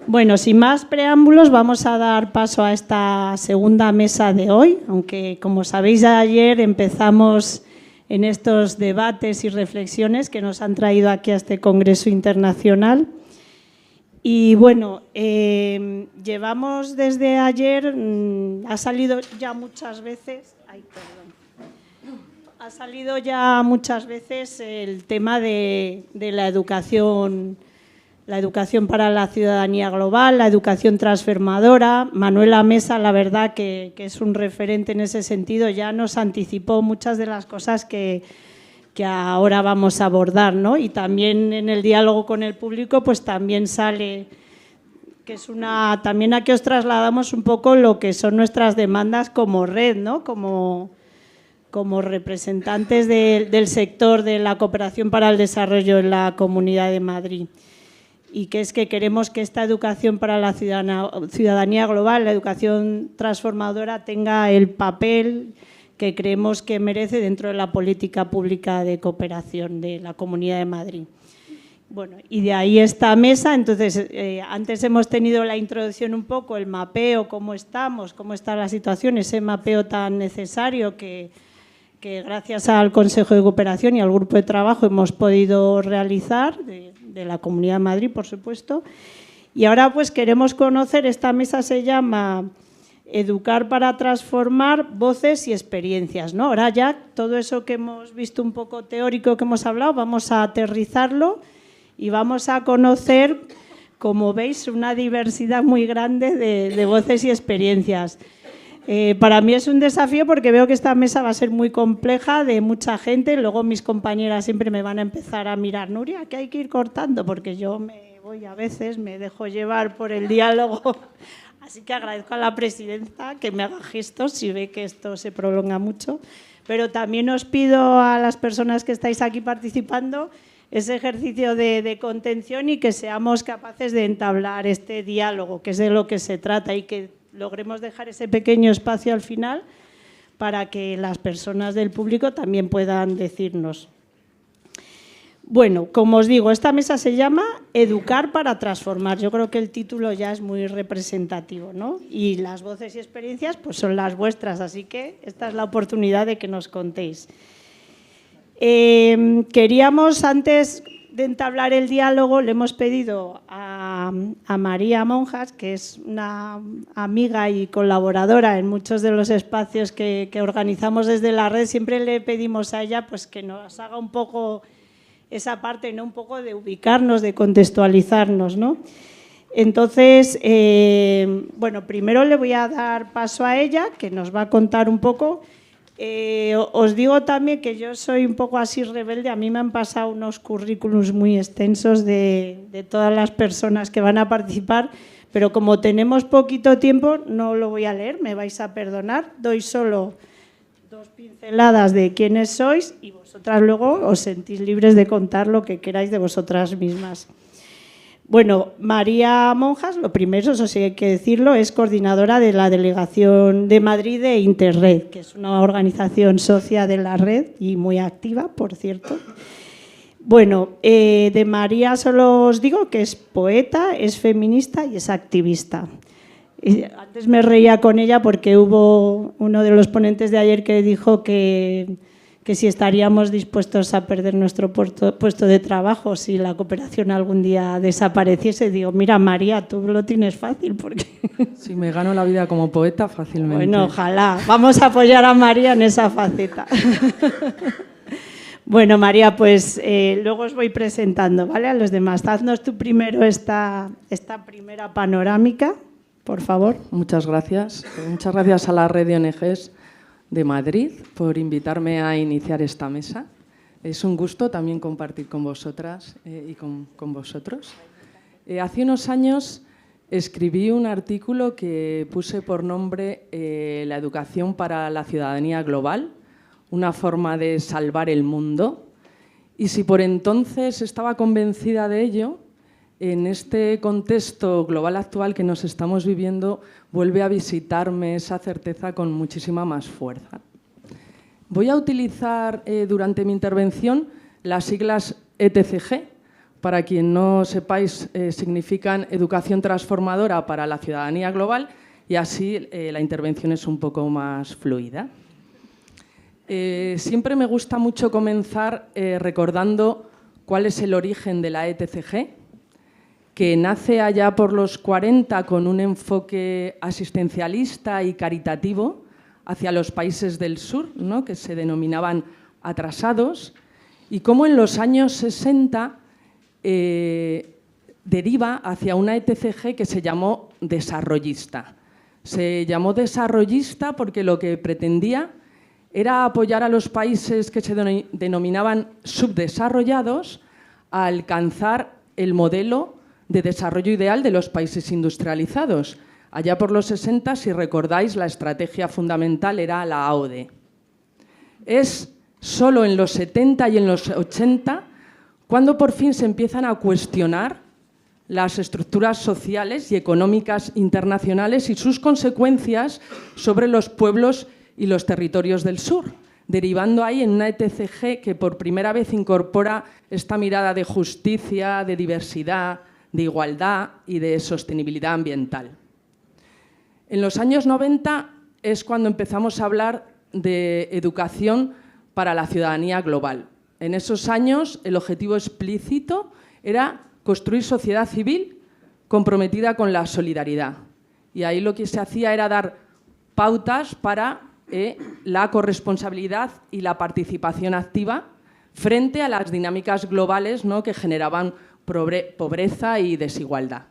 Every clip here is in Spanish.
Bueno, sin más preámbulos, vamos a dar paso a esta segunda mesa de hoy, aunque, como sabéis, ayer empezamos en estos debates y reflexiones que nos han traído aquí a este Congreso Internacional. Y bueno, llevamos desde ayer, ha salido ya muchas veces, ha salido ya muchas veces el tema de la educación para la ciudadanía global, la educación transformadora. Manuela Mesa, la verdad que es un referente en ese sentido, ya nos anticipó muchas de las cosas que ahora vamos a abordar, ¿no? Y también en el diálogo con el público, pues también sale, que es también aquí os trasladamos un poco lo que son nuestras demandas como red, ¿no? Como representantes del sector de la cooperación para el desarrollo en la Comunidad de Madrid. Y que es que queremos que esta educación para la ciudadanía global, la educación transformadora, tenga el papel que creemos que merece dentro de la política pública de cooperación de la Comunidad de Madrid. Bueno, y de ahí esta mesa. Entonces, antes hemos tenido la introducción un poco, el mapeo, cómo estamos, cómo está la situación, ese mapeo tan necesario que gracias al Consejo de Cooperación y al Grupo de Trabajo hemos podido realizar, de la Comunidad de Madrid, por supuesto. Y ahora pues queremos conocer, esta mesa se llama Educar para transformar, voces y experiencias, ¿no? Ahora ya todo eso que hemos visto un poco teórico que hemos hablado, vamos a aterrizarlo y vamos a conocer, como veis, una diversidad muy grande de voces y experiencias. Para mí es un desafío porque veo que esta mesa va a ser muy compleja, de mucha gente. Luego mis compañeras siempre me van a empezar a mirar, Nuria, que hay que ir cortando, porque yo me voy a veces, me dejo llevar por el diálogo. Así que agradezco a la presidenta que me haga gestos si ve que esto se prolonga mucho. Pero también os pido a las personas que estáis aquí participando ese ejercicio de contención y que seamos capaces de entablar este diálogo, que es de lo que se trata, y que logremos dejar ese pequeño espacio al final para que las personas del público también puedan decirnos. Bueno, como os digo, esta mesa se llama Educar para transformar. Yo creo que el título ya es muy representativo, ¿no? Y las voces y experiencias pues son las vuestras, así que esta es la oportunidad de que nos contéis. Queríamos, antes de entablar el diálogo, le hemos pedido a María Monjas, que es una amiga y colaboradora en muchos de los espacios que organizamos desde la red. Siempre le pedimos a ella pues, que nos haga un poco esa parte, ¿no? Un poco de ubicarnos, de contextualizarnos, ¿no? Entonces, bueno, primero le voy a dar paso a ella, que nos va a contar un poco. Os digo también que yo soy un poco así rebelde. A mí me han pasado unos currículums muy extensos de todas las personas que van a participar, pero como tenemos poquito tiempo no lo voy a leer, me vais a perdonar. Doy solo 2 pinceladas de quiénes sois y vosotras luego os sentís libres de contar lo que queráis de vosotras mismas. Bueno, María Monjas, lo primero, eso sí hay que decirlo, es coordinadora de la Delegación de Madrid de Interred, que es una organización socia de la red y muy activa, por cierto. Bueno, de María solo os digo que es poeta, es feminista y es activista. Antes me reía con ella porque hubo uno de los ponentes de ayer que dijo que si estaríamos dispuestos a perder nuestro puesto de trabajo si la cooperación algún día desapareciese. Digo, mira, María, tú lo tienes fácil porque... Si me gano la vida como poeta, fácilmente. Bueno, ojalá. Vamos a apoyar a María en esa faceta. Bueno, María, pues luego os voy presentando, ¿vale? A los demás. Haznos tú primero esta primera panorámica, por favor. Muchas gracias. Muchas gracias a la red de ONGs de Madrid por invitarme a iniciar esta mesa. Es un gusto también compartir con vosotras y con vosotros. Hace unos años escribí un artículo que puse por nombre La educación para la ciudadanía global, una forma de salvar el mundo. Y si por entonces estaba convencida de ello, en este contexto global actual que nos estamos viviendo, vuelve a visitarme esa certeza con muchísima más fuerza. Voy a utilizar durante mi intervención las siglas ETCG. Para quien no sepáis, significan Educación Transformadora para la Ciudadanía Global, y así la intervención es un poco más fluida. Siempre me gusta mucho comenzar recordando cuál es el origen de la ETCG, que nace allá por los 40 con un enfoque asistencialista y caritativo hacia los países del sur, ¿no?, que se denominaban atrasados, y cómo en los años 60 deriva hacia una ETCG que se llamó desarrollista. Se llamó desarrollista porque lo que pretendía era apoyar a los países que se denominaban subdesarrollados a alcanzar el modelo de desarrollo ideal de los países industrializados. Allá por los 60, si recordáis, la estrategia fundamental era la AODE. Es solo en los 70 y en los 80 cuando por fin se empiezan a cuestionar las estructuras sociales y económicas internacionales y sus consecuencias sobre los pueblos y los territorios del sur, derivando ahí en una ETCG que por primera vez incorpora esta mirada de justicia, de diversidad, de igualdad y de sostenibilidad ambiental. En los años 90 es cuando empezamos a hablar de educación para la ciudadanía global. En esos años el objetivo explícito era construir sociedad civil comprometida con la solidaridad. Y ahí lo que se hacía era dar pautas para la corresponsabilidad y la participación activa frente a las dinámicas globales, ¿no?, que generaban pobreza y desigualdad.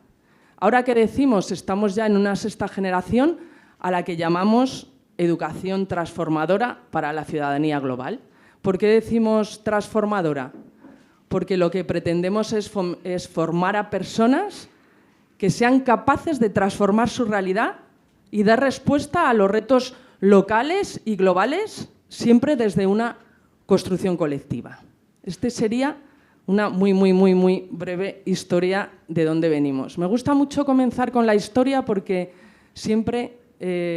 Ahora que decimos, estamos ya en una sexta generación a la que llamamos educación transformadora para la ciudadanía global. ¿Por qué decimos transformadora? Porque lo que pretendemos es formar a personas que sean capaces de transformar su realidad y dar respuesta a los retos locales y globales, siempre desde una construcción colectiva. Este sería una muy breve historia de dónde venimos. Me gusta mucho comenzar con la historia porque siempre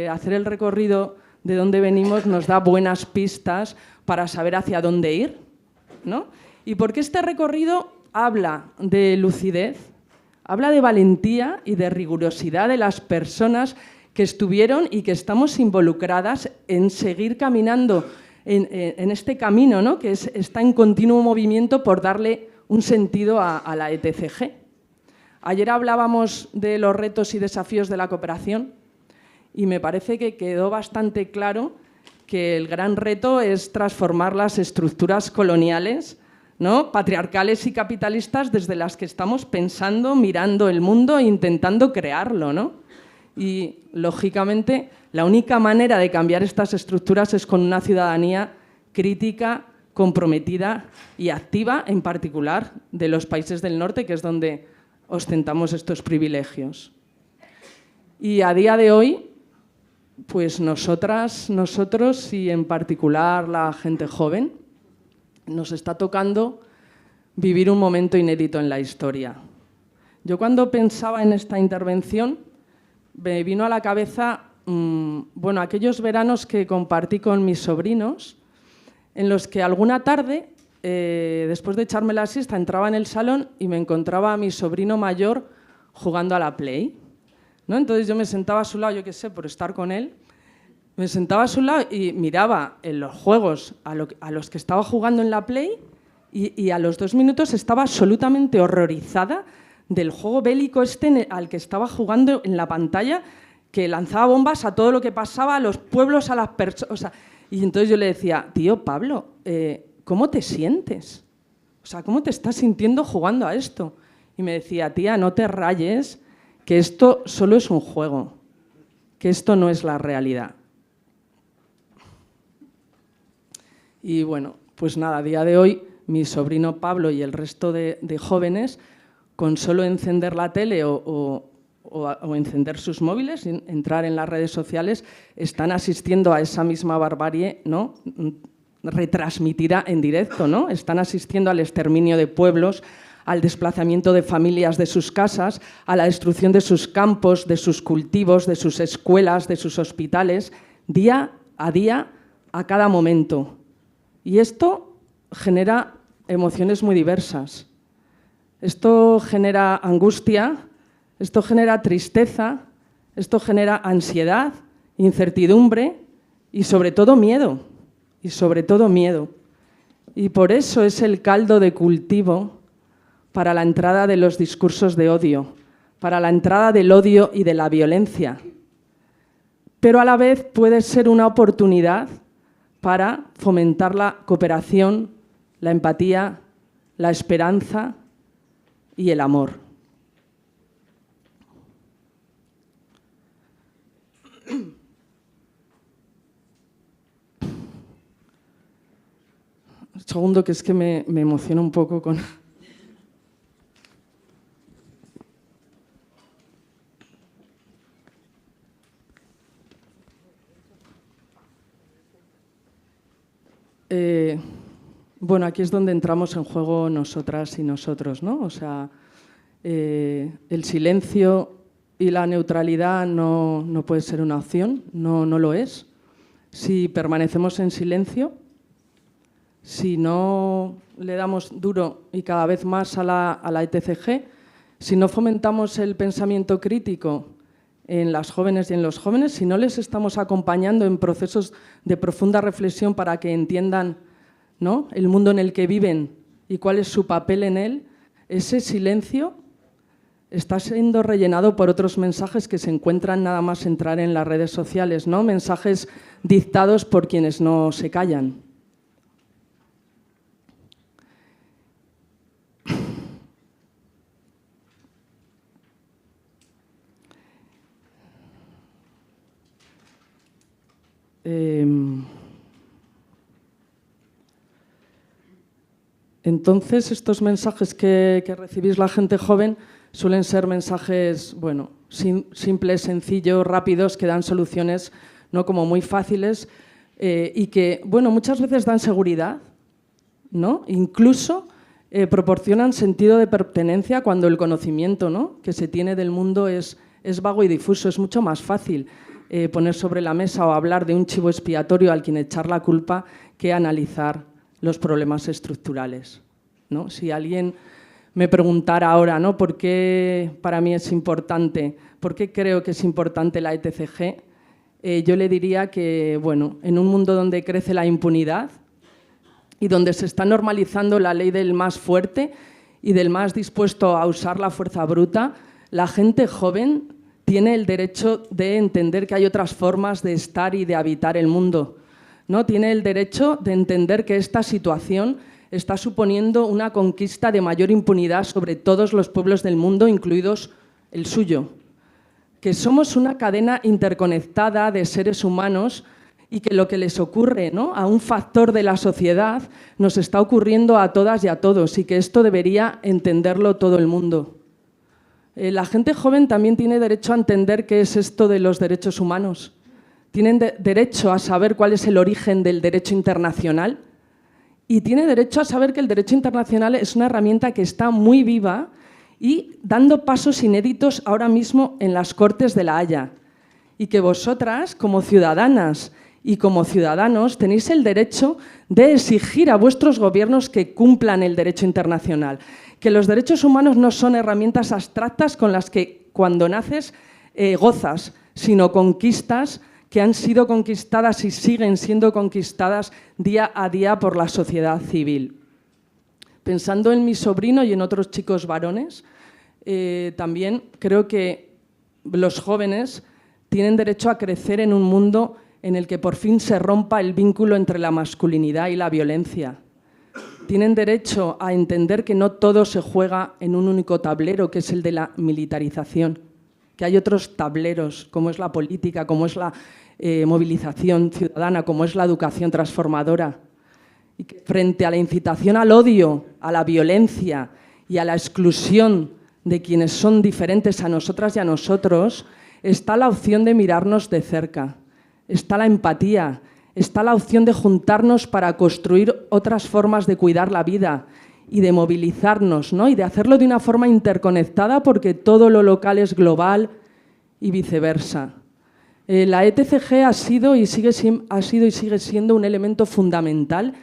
hacer el recorrido de dónde venimos nos da buenas pistas para saber hacia dónde ir, ¿no? Y porque este recorrido habla de lucidez, habla de valentía y de rigurosidad de las personas que estuvieron y que estamos involucradas en seguir caminando en este camino, ¿no?, que está en continuo movimiento por darle un sentido a la ETCG. Ayer hablábamos de los retos y desafíos de la cooperación y me parece que quedó bastante claro que el gran reto es transformar las estructuras coloniales, ¿no?, patriarcales y capitalistas desde las que estamos pensando, mirando el mundo e intentando crearlo, ¿no? Y, lógicamente, la única manera de cambiar estas estructuras es con una ciudadanía crítica, comprometida y activa, en particular de los países del norte, que es donde ostentamos estos privilegios. Y a día de hoy, pues nosotras, nosotros y en particular la gente joven, nos está tocando vivir un momento inédito en la historia. Yo cuando pensaba en esta intervención me vino a la cabeza aquellos veranos que compartí con mis sobrinos, en los que alguna tarde, después de echarme la siesta, entraba en el salón y me encontraba a mi sobrino mayor jugando a la Play, ¿no? Entonces yo me sentaba a su lado, yo qué sé, por estar con él, me sentaba a su lado y miraba en los juegos a los que estaba jugando en la Play y a los 2 minutos estaba absolutamente horrorizada del juego bélico al que estaba jugando en la pantalla, que lanzaba bombas a todo lo que pasaba, a los pueblos, a las personas. O sea, y entonces yo le decía, tío Pablo, ¿cómo te sientes? O sea, ¿cómo te estás sintiendo jugando a esto? Y me decía, tía, no te rayes, que esto solo es un juego, que esto no es la realidad. Y bueno, pues nada, a día de hoy mi sobrino Pablo y el resto de jóvenes, con solo encender la tele o encender sus móviles, entrar en las redes sociales, están asistiendo a esa misma barbarie, ¿no?, retransmitida en directo, ¿no? Están asistiendo al exterminio de pueblos, al desplazamiento de familias de sus casas, a la destrucción de sus campos, de sus cultivos, de sus escuelas, de sus hospitales, día, a cada momento. Y esto genera emociones muy diversas. Esto genera angustia, esto genera tristeza, esto genera ansiedad, incertidumbre y sobre todo miedo. Y por eso es el caldo de cultivo para la entrada de los discursos de odio, para la entrada del odio y de la violencia. Pero a la vez puede ser una oportunidad para fomentar la cooperación, la empatía, la esperanza y el amor. Un segundo, que es que me emociono un poco con... Bueno, aquí es donde entramos en juego nosotras y nosotros, ¿no? O sea, el silencio y la neutralidad no puede ser una opción, no lo es. Si permanecemos en silencio, si no le damos duro y cada vez más a la ETCG, si no fomentamos el pensamiento crítico en las jóvenes y en los jóvenes, si no les estamos acompañando en procesos de profunda reflexión para que entiendan, ¿no?, el mundo en el que viven y cuál es su papel en él, ese silencio está siendo rellenado por otros mensajes que se encuentran nada más entrar en las redes sociales, ¿no? Mensajes dictados por quienes no se callan. Entonces, estos mensajes que recibís la gente joven suelen ser mensajes, bueno, simples, sencillos, rápidos, que dan soluciones, ¿no?, como muy fáciles y que, bueno, muchas veces dan seguridad, ¿no? Incluso proporcionan sentido de pertenencia cuando el conocimiento, ¿no?, que se tiene del mundo es vago y difuso. Es mucho más fácil poner sobre la mesa o hablar de un chivo expiatorio al quien echar la culpa que analizar los problemas estructurales, ¿no? Si alguien me preguntara ahora, ¿no?, por qué para mí es importante, por qué creo que es importante la ETCG, yo le diría que, bueno, en un mundo donde crece la impunidad y donde se está normalizando la ley del más fuerte y del más dispuesto a usar la fuerza bruta, la gente joven tiene el derecho de entender que hay otras formas de estar y de habitar el mundo, ¿no? Tiene el derecho de entender que esta situación está suponiendo una conquista de mayor impunidad sobre todos los pueblos del mundo, incluidos el suyo. Que somos una cadena interconectada de seres humanos y que lo que les ocurre, ¿no?, a un factor de la sociedad nos está ocurriendo a todas y a todos, y que esto debería entenderlo todo el mundo. La gente joven también tiene derecho a entender qué es esto de los derechos humanos. Tienen derecho a saber cuál es el origen del derecho internacional y tiene derecho a saber que el derecho internacional es una herramienta que está muy viva y dando pasos inéditos ahora mismo en las Cortes de La Haya. Y que vosotras, como ciudadanas y como ciudadanos, tenéis el derecho de exigir a vuestros gobiernos que cumplan el derecho internacional. Que los derechos humanos no son herramientas abstractas con las que cuando naces gozas, sino conquistas que han sido conquistadas y siguen siendo conquistadas día a día por la sociedad civil. Pensando en mi sobrino y en otros chicos varones, también creo que los jóvenes tienen derecho a crecer en un mundo en el que por fin se rompa el vínculo entre la masculinidad y la violencia. Tienen derecho a entender que no todo se juega en un único tablero, que es el de la militarización, que hay otros tableros, como es la política, como es la movilización ciudadana, como es la educación transformadora. Y que frente a la incitación al odio, a la violencia y a la exclusión de quienes son diferentes a nosotras y a nosotros, está la opción de mirarnos de cerca, está la empatía, está la opción de juntarnos para construir otras formas de cuidar la vida y de movilizarnos, ¿no? Y de hacerlo de una forma interconectada porque todo lo local es global y viceversa. La ETCG ha sido y sigue siendo un elemento fundamental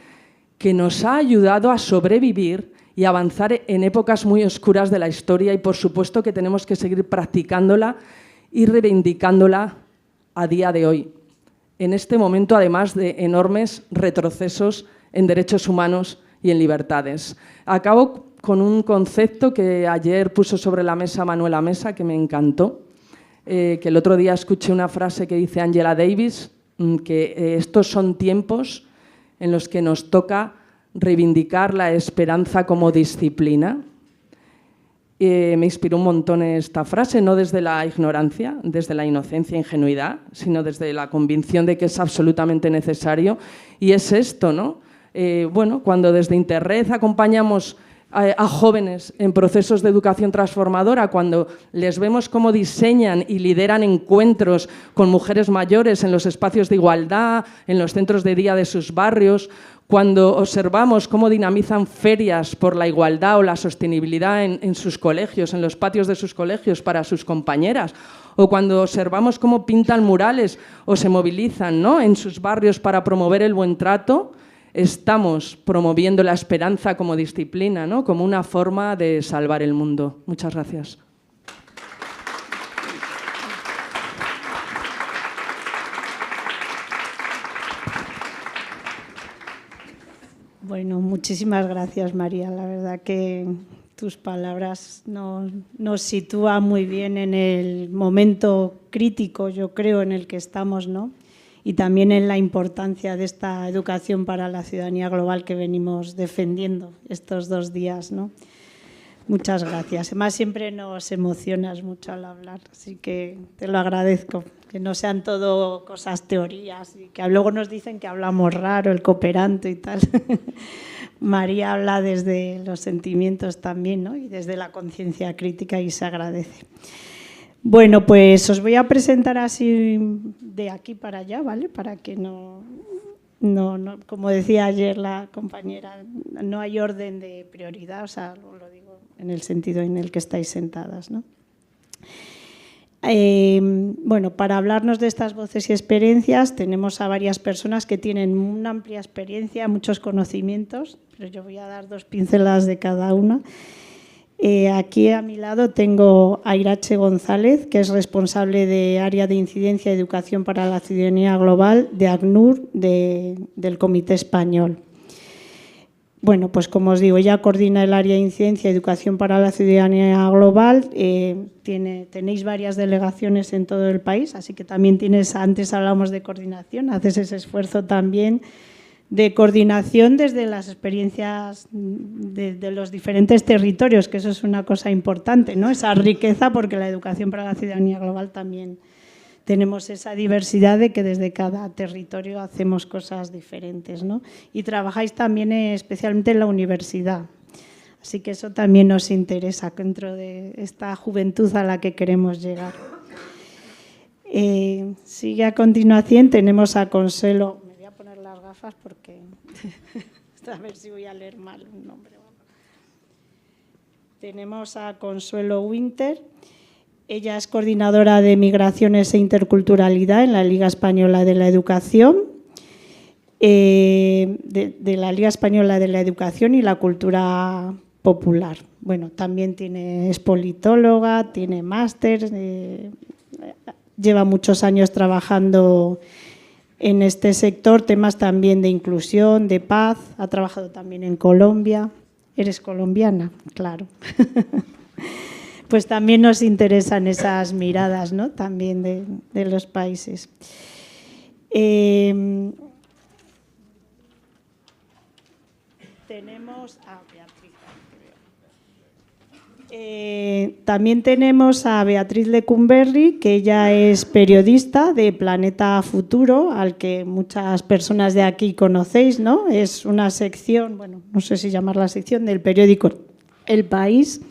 que nos ha ayudado a sobrevivir y avanzar en épocas muy oscuras de la historia y, por supuesto, que tenemos que seguir practicándola y reivindicándola a día de hoy. En este momento, además de enormes retrocesos en derechos humanos y en libertades. Acabo con un concepto que ayer puso sobre la mesa Manuela Mesa, que me encantó, que el otro día escuché una frase que dice Angela Davis, que estos son tiempos en los que nos toca reivindicar la esperanza como disciplina. Me inspiró un montón esta frase, no desde la ignorancia, desde la inocencia e ingenuidad, sino desde la convicción de que es absolutamente necesario. Y es esto, ¿no? Bueno, cuando desde Interred acompañamos a jóvenes en procesos de educación transformadora, cuando les vemos cómo diseñan y lideran encuentros con mujeres mayores en los espacios de igualdad, en los centros de día de sus barrios, cuando observamos cómo dinamizan ferias por la igualdad o la sostenibilidad en sus colegios, en los patios de sus colegios para sus compañeras, o cuando observamos cómo pintan murales o se movilizan, ¿no?, en sus barrios para promover el buen trato, estamos promoviendo la esperanza como disciplina, ¿no?, como una forma de salvar el mundo. Muchas gracias. Bueno, muchísimas gracias, María. La verdad que tus palabras nos sitúan muy bien en el momento crítico, yo creo, en el que estamos, ¿no? Y también en la importancia de esta educación para la ciudadanía global que venimos defendiendo estos 2 días, ¿no? Muchas gracias. Además, siempre nos emocionas mucho al hablar, así que te lo agradezco. Que no sean todo cosas teorías y que luego nos dicen que hablamos raro, el cooperante y tal. María habla desde los sentimientos también, ¿no?, y desde la conciencia crítica y se agradece. Bueno, pues os voy a presentar así de aquí para allá, ¿vale? Para que no, como decía ayer la compañera, no hay orden de prioridad, o sea, lo digo en el sentido en el que estáis sentadas, ¿no? Bueno, para hablarnos de estas voces y experiencias tenemos a varias personas que tienen una amplia experiencia, muchos conocimientos, pero yo voy a dar 2 pinceladas de cada una. Aquí a mi lado tengo a Irache González, que es responsable de Área de Incidencia y Educación para la Ciudadanía Global de ACNUR, del Comité Español. Bueno, pues como os digo, ella coordina el Área de Incidencia y Educación para la Ciudadanía Global. Tenéis varias delegaciones en todo el país, así que también antes hablamos de coordinación, haces ese esfuerzo también de coordinación desde las experiencias de los diferentes territorios, que eso es una cosa importante, ¿no? Esa riqueza, porque la educación para la ciudadanía global también tenemos esa diversidad de que desde cada territorio hacemos cosas diferentes, ¿no? Y trabajáis también especialmente en la universidad, así que eso también nos interesa dentro de esta juventud a la que queremos llegar. Sigue a continuación, tenemos a Consuelo. Las gafas porque a ver si voy a leer mal un nombre. Tenemos a Consuelo Winter. Ella es coordinadora de Migraciones e Interculturalidad en la Liga Española de la Educación, de la Liga Española de la Educación y la Cultura Popular. Bueno, también es politóloga, tiene máster, lleva muchos años trabajando en este sector, temas también de inclusión, de paz, ha trabajado también en Colombia. ¿Eres colombiana? Claro. Pues también nos interesan esas miradas, ¿no?, también de los países. Tenemos a Beatriz. También tenemos a Beatriz Lecumberri, que ella es periodista de Planeta Futuro, al que muchas personas de aquí conocéis, ¿no? Es una sección, bueno, no sé si llamarla sección, del periódico El País,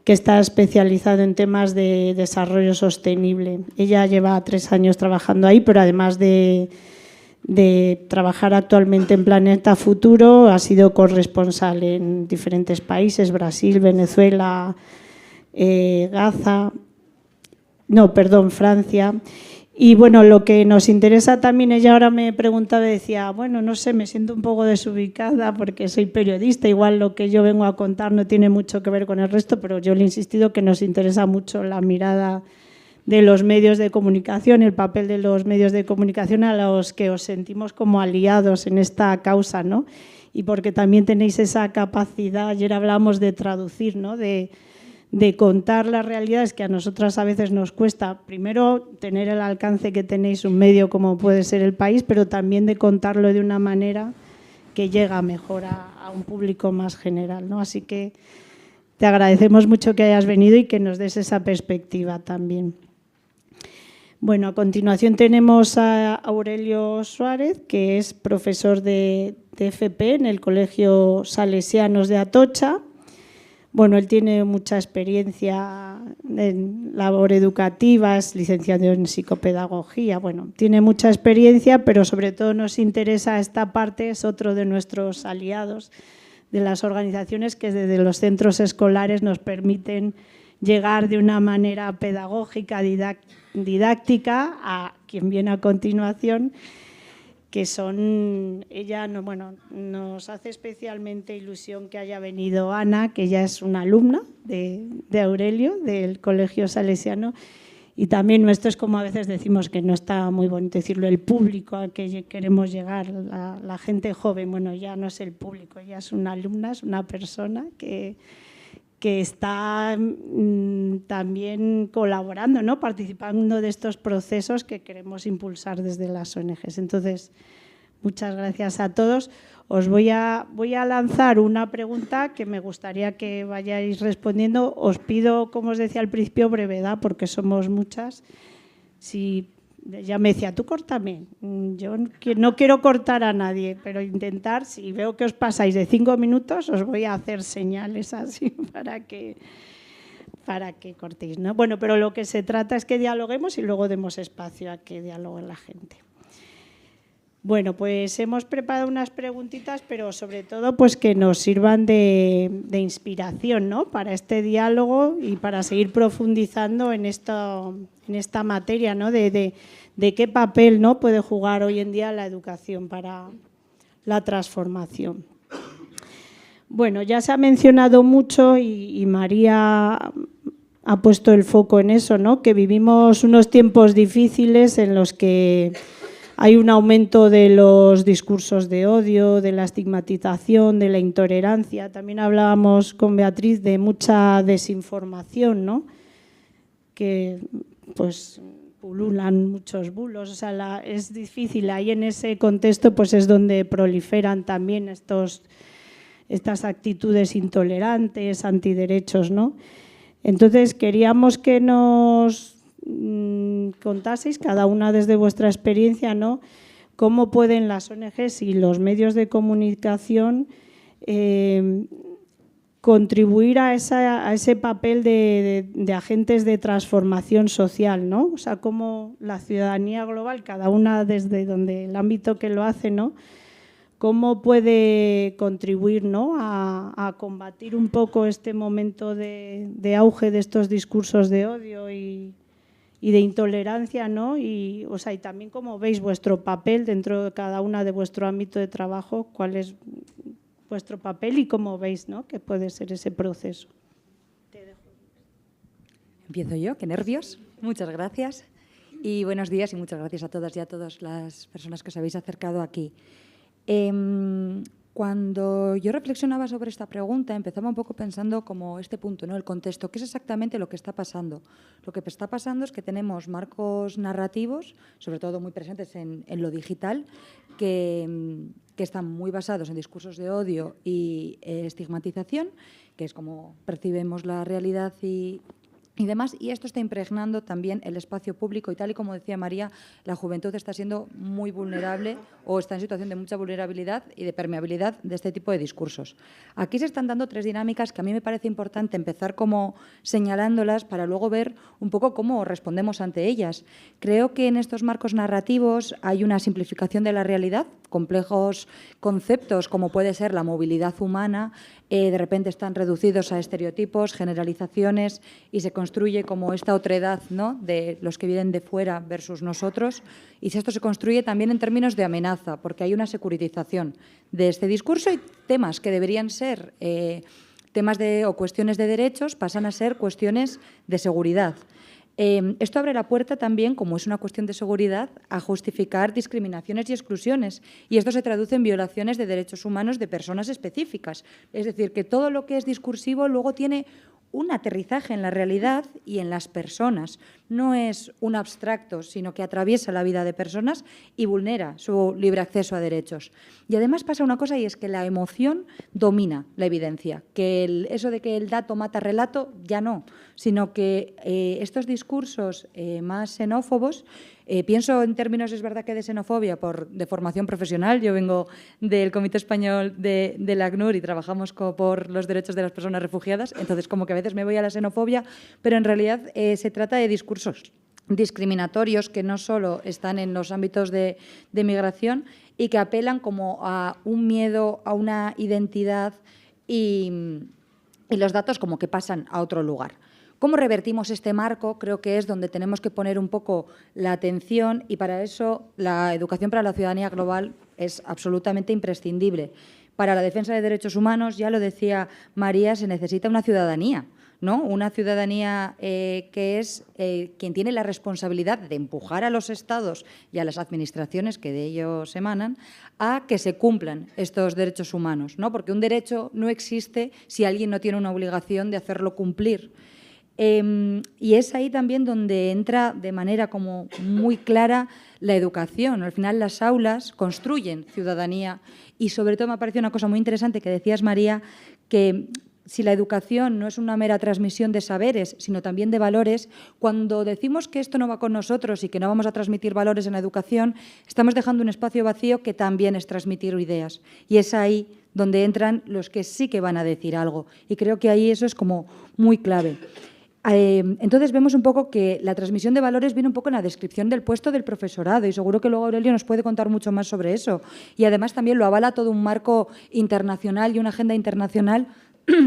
que está especializado en temas de desarrollo sostenible. Ella lleva 3 años trabajando ahí, pero además de de trabajar actualmente en Planeta Futuro. Ha sido corresponsal en diferentes países, Brasil, Venezuela, Francia. Y bueno, lo que nos interesa también, ella ahora me preguntaba y decía, bueno, no sé, me siento un poco desubicada porque soy periodista, igual lo que yo vengo a contar no tiene mucho que ver con el resto, pero yo le he insistido que nos interesa mucho la mirada de los medios de comunicación, el papel de los medios de comunicación a los que os sentimos como aliados en esta causa, ¿no? Y porque también tenéis esa capacidad, ayer hablábamos de traducir, ¿no? De contar las realidades que a nosotras a veces nos cuesta, primero tener el alcance que tenéis un medio como puede ser El País, pero también de contarlo de una manera que llega mejor a un público más general, ¿no? Así que te agradecemos mucho que hayas venido y que nos des esa perspectiva también. Bueno, a continuación tenemos a Aurelio Suárez, que es profesor de FP en el Colegio Salesianos de Atocha. Bueno, él tiene mucha experiencia en labor educativa, es licenciado en psicopedagogía. Bueno, tiene mucha experiencia, pero sobre todo nos interesa esta parte, es otro de nuestros aliados de las organizaciones que desde los centros escolares nos permiten llegar de una manera pedagógica, didáctica, a quien viene a continuación, que son, nos hace especialmente ilusión que haya venido Ana, que ella es una alumna de Aurelio, del Colegio Salesiano, y también nuestro es como a veces decimos que no está muy bonito decirlo, el público al que queremos llegar, la gente joven, bueno, ya no es el público, ya es una alumna, es una persona que está también colaborando, ¿no? Participando de estos procesos que queremos impulsar desde las ONGs. Entonces, muchas gracias a todos. Os voy a lanzar una pregunta que me gustaría que vayáis respondiendo. Os pido, como os decía al principio, brevedad, porque somos muchas. Si ya me decía, tú córtame. Yo no quiero cortar a nadie, pero intentar, si veo que os pasáis de 5 minutos, os voy a hacer señales así para que cortéis, ¿no? Bueno, pero lo que se trata es que dialoguemos y luego demos espacio a que dialogue la gente. Bueno, pues hemos preparado unas preguntitas, pero sobre todo pues que nos sirvan de inspiración, ¿no? Para este diálogo y para seguir profundizando en esta materia, ¿no? De qué papel, ¿no? Puede jugar hoy en día la educación para la transformación. Bueno, ya se ha mencionado mucho y María ha puesto el foco en eso, ¿no? Que vivimos unos tiempos difíciles en los que hay un aumento de los discursos de odio, de la estigmatización, de la intolerancia. También hablábamos con Beatriz de mucha desinformación, ¿no? Que pues pululan muchos bulos. O sea, es difícil. Ahí en ese contexto pues es donde proliferan también estas actitudes intolerantes, antiderechos, ¿no? Entonces queríamos que nos contaseis, cada una desde vuestra experiencia, ¿no? Cómo pueden las ONGs y los medios de comunicación contribuir a ese papel de agentes de transformación social, ¿no? O sea, cómo la ciudadanía global, cada una desde donde el ámbito que lo hace, ¿no? Cómo puede contribuir, ¿no? a combatir un poco este momento de auge de estos discursos de odio y de intolerancia, ¿no? Y también cómo veis vuestro papel dentro de cada una de vuestro ámbito de trabajo, cuál es vuestro papel y cómo veis, ¿no? Que puede ser ese proceso. Te dejo. Empiezo yo, qué nervios. Muchas gracias. Y buenos días y muchas gracias a todas y a todas las personas que os habéis acercado aquí. Cuando yo reflexionaba sobre esta pregunta, empezaba un poco pensando como este punto, ¿no? El contexto, ¿qué es exactamente lo que está pasando? Lo que está pasando es que tenemos marcos narrativos, sobre todo muy presentes en lo digital, que están muy basados en discursos de odio y estigmatización, que es como percibimos la realidad y y demás, y esto está impregnando también el espacio público y tal y como decía María, la juventud está siendo muy vulnerable o está en situación de mucha vulnerabilidad y de permeabilidad de este tipo de discursos. Aquí se están dando 3 dinámicas que a mí me parece importante empezar como señalándolas para luego ver un poco cómo respondemos ante ellas. Creo que en estos marcos narrativos hay una simplificación de la realidad, complejos conceptos como puede ser la movilidad humana, de repente están reducidos a estereotipos, generalizaciones y se construye como esta otredad, ¿no?, de los que vienen de fuera versus nosotros. Y esto se construye también en términos de amenaza, porque hay una securitización de este discurso y temas que deberían ser temas o cuestiones de derechos pasan a ser cuestiones de seguridad. Esto abre la puerta también, como es una cuestión de seguridad, a justificar discriminaciones y exclusiones. Y esto se traduce en violaciones de derechos humanos de personas específicas. Es decir, que todo lo que es discursivo luego tiene un aterrizaje en la realidad y en las personas. No es un abstracto, sino que atraviesa la vida de personas y vulnera su libre acceso a derechos. Y además pasa una cosa, y es que la emoción domina la evidencia, que eso de que el dato mata relato, ya no, sino que estos discursos más xenófobos, pienso en términos, es verdad que de xenofobia, de formación profesional. Yo vengo del Comité Español del ACNUR y trabajamos por los derechos de las personas refugiadas, entonces como que a veces me voy a la xenofobia, pero en realidad se trata de discursos discriminatorios que no solo están en los ámbitos de migración y que apelan como a un miedo, a una identidad y los datos como que pasan a otro lugar. ¿Cómo revertimos este marco? Creo que es donde tenemos que poner un poco la atención y para eso la educación para la ciudadanía global es absolutamente imprescindible. Para la defensa de derechos humanos, ya lo decía María, se necesita una ciudadanía, ¿no? Una ciudadanía que es quien tiene la responsabilidad de empujar a los Estados y a las administraciones que de ellos emanan a que se cumplan estos derechos humanos, ¿no? Porque un derecho no existe si alguien no tiene una obligación de hacerlo cumplir. Y es ahí también donde entra de manera como muy clara la educación. Al final las aulas construyen ciudadanía y sobre todo me parece una cosa muy interesante que decías, María, que si la educación no es una mera transmisión de saberes, sino también de valores, cuando decimos que esto no va con nosotros y que no vamos a transmitir valores en la educación, estamos dejando un espacio vacío que también es transmitir ideas. Y es ahí donde entran los que sí que van a decir algo. Y creo que ahí eso es como muy clave. Entonces vemos un poco que la transmisión de valores viene un poco en la descripción del puesto del profesorado y seguro que luego Aurelio nos puede contar mucho más sobre eso. Y además también lo avala todo un marco internacional y una agenda internacional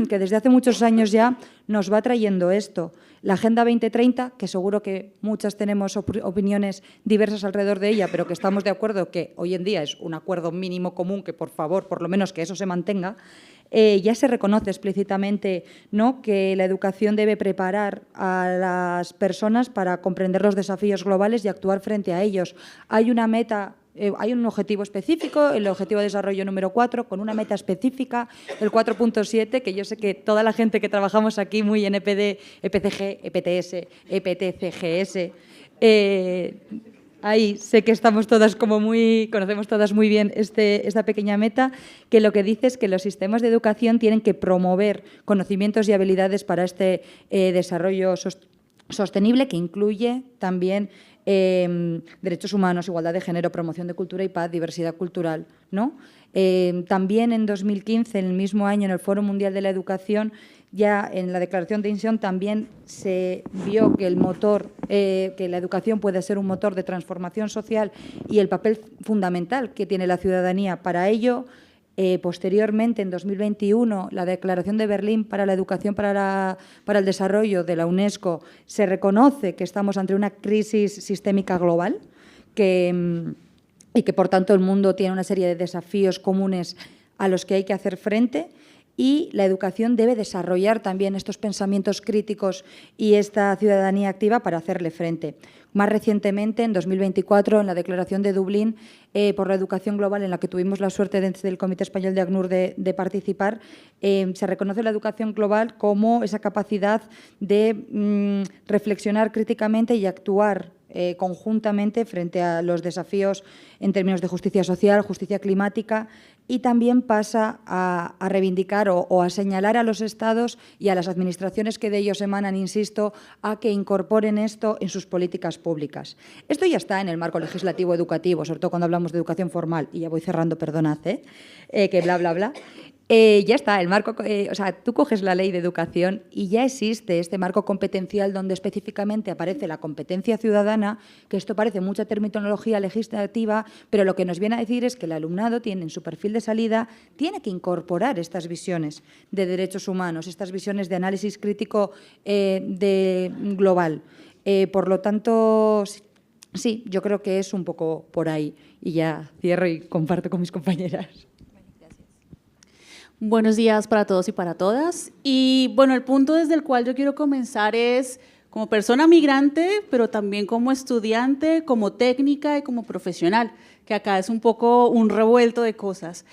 que desde hace muchos años ya nos va trayendo esto. La Agenda 2030, que seguro que muchas tenemos opiniones diversas alrededor de ella, pero que estamos de acuerdo que hoy en día es un acuerdo mínimo común, que por favor, por lo menos que eso se mantenga, ya se reconoce explícitamente, ¿no?, que la educación debe preparar a las personas para comprender los desafíos globales y actuar frente a ellos. Hay una meta. Hay un objetivo específico, el Objetivo de Desarrollo número 4, con una meta específica, el 4.7, que yo sé que toda la gente que trabajamos aquí muy en EPD, EPCG, EPTS, EPTCGS, ahí sé que estamos todas conocemos todas muy bien esta pequeña meta, que lo que dice es que los sistemas de educación tienen que promover conocimientos y habilidades para este desarrollo sostenible, que incluye también derechos humanos, igualdad de género, promoción de cultura y paz, diversidad cultural, ¿no? También en 2015, en el mismo año, en el Foro Mundial de la Educación, ya en la Declaración de Incheon también se vio que que la educación puede ser un motor de transformación social y el papel fundamental que tiene la ciudadanía para ello. Posteriormente, en 2021, la Declaración de Berlín para la Educación para el Desarrollo de la UNESCO se reconoce que estamos ante una crisis sistémica global y que, por tanto, el mundo tiene una serie de desafíos comunes a los que hay que hacer frente. Y la educación debe desarrollar también estos pensamientos críticos y esta ciudadanía activa para hacerle frente. Más recientemente, en 2024, en la Declaración de Dublín por la Educación Global, en la que tuvimos la suerte desde el Comité Español de ACNUR de participar, se reconoce la educación global como esa capacidad de reflexionar críticamente y actuar conjuntamente frente a los desafíos en términos de justicia social, justicia climática y también pasa a reivindicar o a señalar a los estados y a las administraciones que de ellos emanan, insisto, a que incorporen esto en sus políticas públicas. Esto ya está en el marco legislativo educativo, sobre todo cuando hablamos de educación formal, y ya voy cerrando, perdonad, que bla, bla, bla. Ya está, el marco, o sea, tú coges la ley de educación y ya existe este marco competencial donde específicamente aparece la competencia ciudadana, que esto parece mucha terminología legislativa, pero lo que nos viene a decir es que el alumnado tiene en su perfil de salida, tiene que incorporar estas visiones de derechos humanos, estas visiones de análisis crítico global. Por lo tanto, sí, yo creo que es un poco por ahí. Y ya cierro y comparto con mis compañeras. Buenos días para todos y para todas. Y bueno, el punto desde el cual yo quiero comenzar es como persona migrante, pero también como estudiante, como técnica y como profesional, que acá es un poco un revuelto de cosas.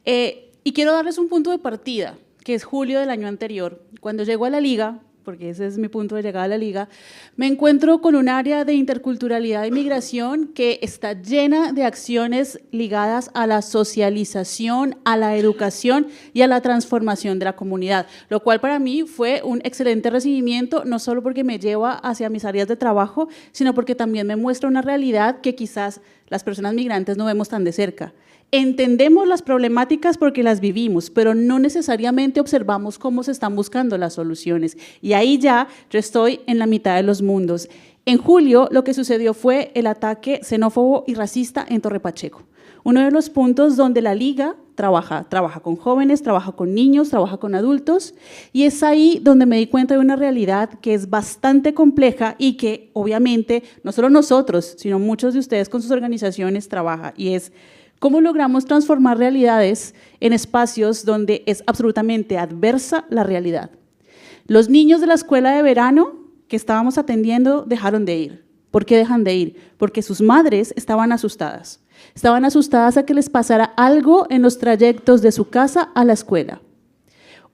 Y quiero darles un punto de partida, que es julio del año anterior. Cuando llego a la Liga, porque ese es mi punto de llegada a la Liga, me encuentro con un área de interculturalidad y migración que está llena de acciones ligadas a la socialización, a la educación y a la transformación de la comunidad, lo cual para mí fue un excelente recibimiento, no solo porque me lleva hacia mis áreas de trabajo, sino porque también me muestra una realidad que quizás las personas migrantes no vemos tan de cerca. Entendemos las problemáticas porque las vivimos, pero no necesariamente observamos cómo se están buscando las soluciones. Y ahí ya yo estoy en la mitad de los mundos. En julio lo que sucedió fue el ataque xenófobo y racista en Torre Pacheco. Uno de los puntos donde la Liga trabaja con jóvenes, trabaja con niños, trabaja con adultos, y es ahí donde me di cuenta de una realidad que es bastante compleja y que obviamente no solo nosotros, sino muchos de ustedes con sus organizaciones trabajan, y es ¿cómo logramos transformar realidades en espacios donde es absolutamente adversa la realidad? Los niños de la escuela de verano que estábamos atendiendo dejaron de ir. ¿Por qué dejan de ir? Porque sus madres estaban asustadas. Estaban asustadas a que les pasara algo en los trayectos de su casa a la escuela.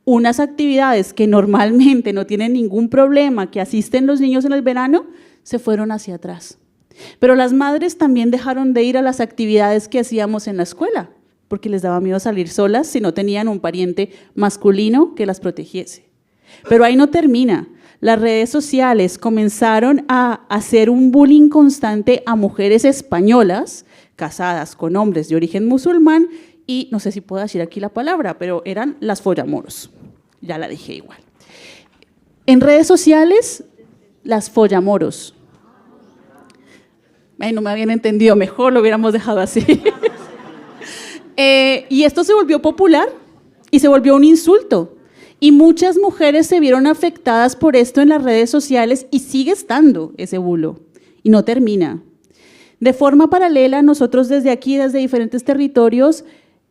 Unas actividades que normalmente no tienen ningún problema, que asisten los niños en el verano, se fueron hacia atrás. Pero las madres también dejaron de ir a las actividades que hacíamos en la escuela, porque les daba miedo salir solas si no tenían un pariente masculino que las protegiese. Pero ahí no termina. Las redes sociales comenzaron a hacer un bullying constante a mujeres españolas casadas con hombres de origen musulmán y no sé si puedo decir aquí la palabra, pero eran las follamoros. Ya la dije igual. En redes sociales, las follamoros. No me habían entendido, mejor lo hubiéramos dejado así. Y esto se volvió popular y se volvió un insulto. Y muchas mujeres se vieron afectadas por esto en las redes sociales y sigue estando ese bulo. Y no termina. De forma paralela, nosotros desde aquí, desde diferentes territorios,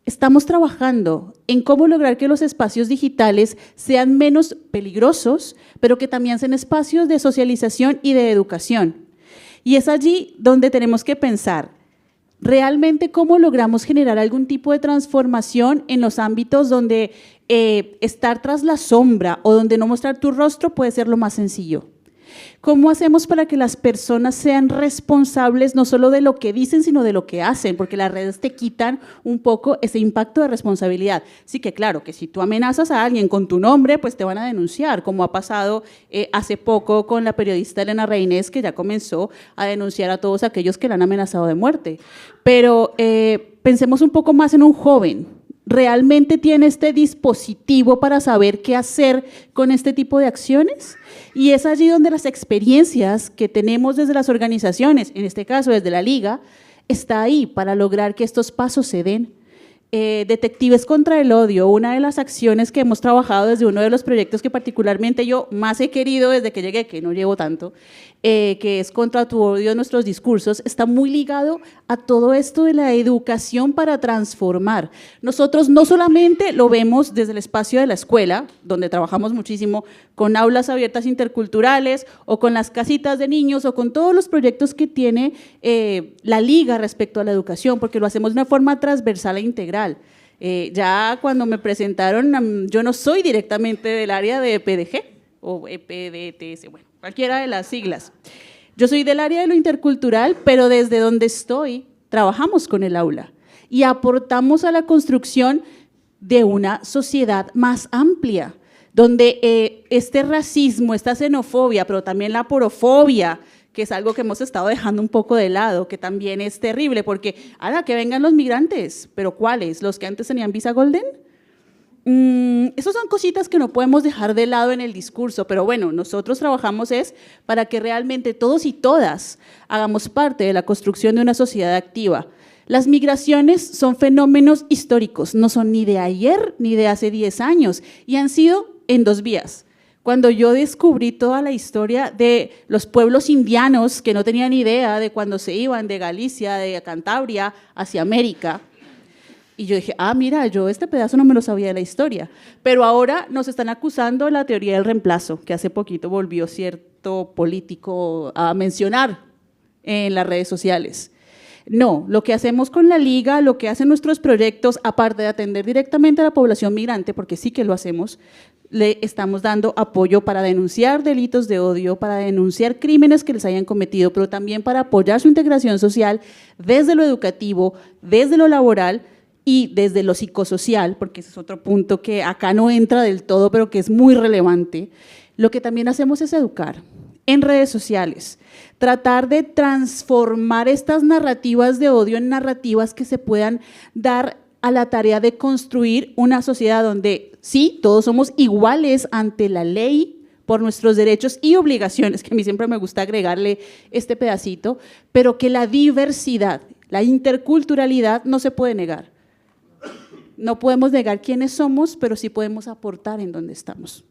estamos trabajando en cómo lograr que los espacios digitales sean menos peligrosos, pero que también sean espacios de socialización y de educación. Y es allí donde tenemos que pensar realmente cómo logramos generar algún tipo de transformación en los ámbitos donde estar tras la sombra o donde no mostrar tu rostro puede ser lo más sencillo. ¿Cómo hacemos para que las personas sean responsables no solo de lo que dicen, sino de lo que hacen? Porque las redes te quitan un poco ese impacto de responsabilidad. Sí que claro, que si tú amenazas a alguien con tu nombre, pues te van a denunciar, como ha pasado hace poco con la periodista Elena Reynés, que ya comenzó a denunciar a todos aquellos que la han amenazado de muerte. Pero pensemos un poco más en un joven. ¿Realmente tiene este dispositivo para saber qué hacer con este tipo de acciones? Y es allí donde las experiencias que tenemos desde las organizaciones, en este caso desde la Liga, está ahí para lograr que estos pasos se den. Detectives contra el Odio, una de las acciones que hemos trabajado desde uno de los proyectos que particularmente yo más he querido desde que llegué, que no llevo tanto, que es Contra tu Odio, nuestros discursos, está muy ligado a todo esto de la educación para transformar. Nosotros no solamente lo vemos desde el espacio de la escuela, donde trabajamos muchísimo con aulas abiertas interculturales o con las casitas de niños o con todos los proyectos que tiene la Liga respecto a la educación, porque lo hacemos de una forma transversal e integral. Ya cuando me presentaron, yo no soy directamente del área de EPDG o EPDTS, bueno, cualquiera de las siglas. Yo soy del área de lo intercultural, pero desde donde estoy trabajamos con el aula. y aportamos a la construcción de una sociedad más amplia, donde este racismo, esta xenofobia, pero también la porofobia, que es algo que hemos estado dejando un poco de lado, que también es terrible, porque ahora que vengan los migrantes, ¿pero cuáles? ¿Los que antes tenían visa golden? Esas son cositas que no podemos dejar de lado en el discurso, pero bueno, nosotros trabajamos es para que realmente todos y todas hagamos parte de la construcción de una sociedad activa. Las migraciones son fenómenos históricos, no son ni de ayer ni de hace 10 años y han sido en 2 vías. Cuando yo descubrí toda la historia de los pueblos indianos que no tenían idea de cuando se iban de Galicia, de Cantabria hacia América, y yo dije, mira, yo este pedazo no me lo sabía de la historia. Pero ahora nos están acusando de la teoría del reemplazo, que hace poquito volvió cierto político a mencionar en las redes sociales. No, lo que hacemos con la Liga, lo que hacen nuestros proyectos, aparte de atender directamente a la población migrante, porque sí que lo hacemos, le estamos dando apoyo para denunciar delitos de odio, para denunciar crímenes que les hayan cometido, pero también para apoyar su integración social desde lo educativo, desde lo laboral, y desde lo psicosocial, porque ese es otro punto que acá no entra del todo, pero que es muy relevante. Lo que también hacemos es educar en redes sociales, tratar de transformar estas narrativas de odio en narrativas que se puedan dar a la tarea de construir una sociedad donde sí, todos somos iguales ante la ley por nuestros derechos y obligaciones, que a mí siempre me gusta agregarle este pedacito, pero que la diversidad, la interculturalidad no se puede negar. No podemos negar quiénes somos, pero sí podemos aportar en donde estamos.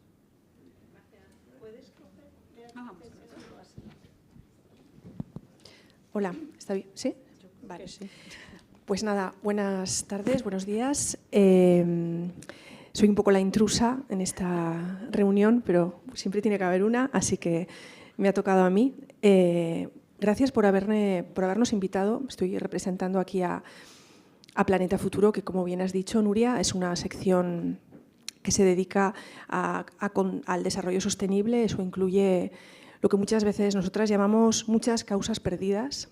Hola, ¿está bien? ¿Sí? Vale. Pues nada, buenas tardes, buenos días. Soy un poco la intrusa en esta reunión, pero siempre tiene que haber una, así que me ha tocado a mí. Gracias por habernos invitado. Estoy representando aquí a Planeta Futuro, que como bien has dicho, Nuria, es una sección que se dedica al desarrollo sostenible. Eso incluye lo que muchas veces nosotras llamamos muchas causas perdidas,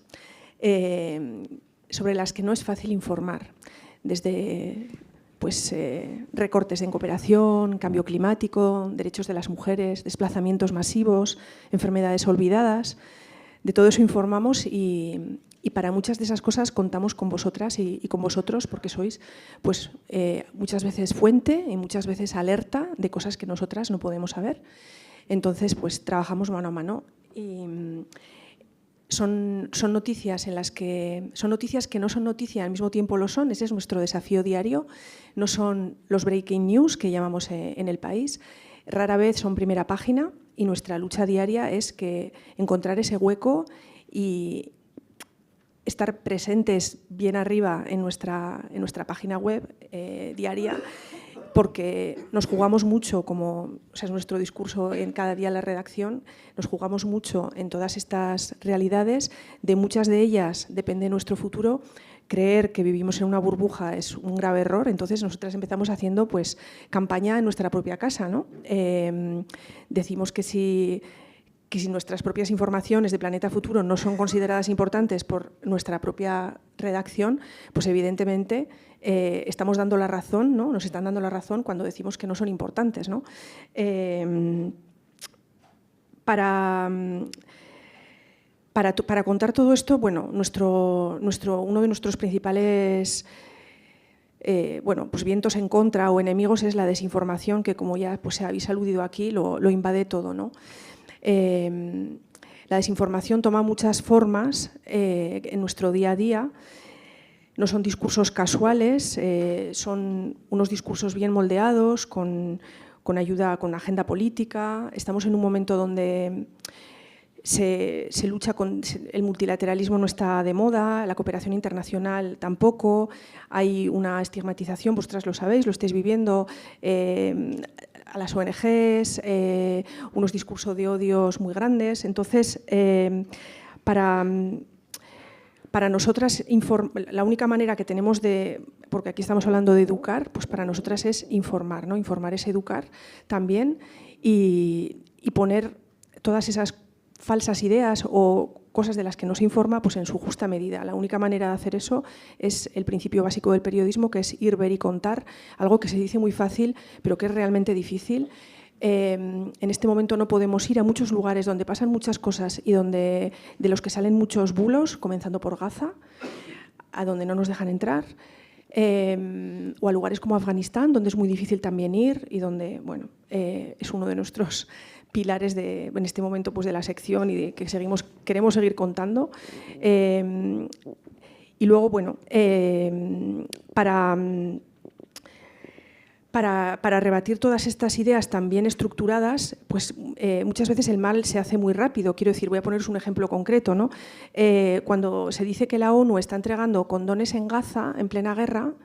sobre las que no es fácil informar, desde recortes en cooperación, cambio climático, derechos de las mujeres, desplazamientos masivos, enfermedades olvidadas. De todo eso informamos y para muchas de esas cosas contamos con vosotras y con vosotros, porque sois muchas veces fuente y muchas veces alerta de cosas que nosotras no podemos saber. Entonces, pues trabajamos mano a mano y son noticias que no son noticia, al mismo tiempo lo son. Ese es nuestro desafío diario. No son los breaking news que llamamos en el país. Rara vez son primera página y nuestra lucha diaria es que encontrar ese hueco y estar presentes bien arriba en nuestra página web diaria, porque nos jugamos mucho, es nuestro discurso en cada día en la redacción, nos jugamos mucho en todas estas realidades, de muchas de ellas depende nuestro futuro. Creer que vivimos en una burbuja es un grave error, entonces nosotras empezamos haciendo campaña en nuestra propia casa, ¿no? Decimos que si nuestras propias informaciones de Planeta Futuro no son consideradas importantes por nuestra propia redacción, pues evidentemente estamos dando la razón, ¿no? Nos están dando la razón cuando decimos que no son importantes, ¿no? Para contar todo esto, bueno, uno de nuestros principales vientos en contra o enemigos es la desinformación, que como ya habéis aludido aquí, lo invade todo, ¿no? La desinformación toma muchas formas en nuestro día a día. No son discursos casuales, son unos discursos bien moldeados, con ayuda, con agenda política. Estamos en un momento donde se lucha el multilateralismo, no está de moda, la cooperación internacional tampoco, hay una estigmatización, vosotras lo sabéis, lo estáis viviendo, a las ONGs, unos discursos de odios muy grandes. Entonces, para nosotras, la única manera que tenemos porque aquí estamos hablando de educar, pues para nosotras es informar, ¿no? Informar es educar también y poner todas esas falsas ideas o cosas de las que no se informa, pues en su justa medida. La única manera de hacer eso es el principio básico del periodismo, que es ir, ver y contar, algo que se dice muy fácil, pero que es realmente difícil. En este momento no podemos ir a muchos lugares donde pasan muchas cosas y de los que salen muchos bulos, comenzando por Gaza, a donde no nos dejan entrar, o a lugares como Afganistán, donde es muy difícil también ir y donde, bueno, es uno de nuestros pilares en este momento, pues, de la sección y de que queremos seguir contando. Y luego, bueno, para rebatir todas estas ideas tan bien estructuradas, pues muchas veces el mal se hace muy rápido. Quiero decir, voy a poneros un ejemplo concreto, ¿no? Cuando se dice que la ONU está entregando condones en Gaza en plena guerra,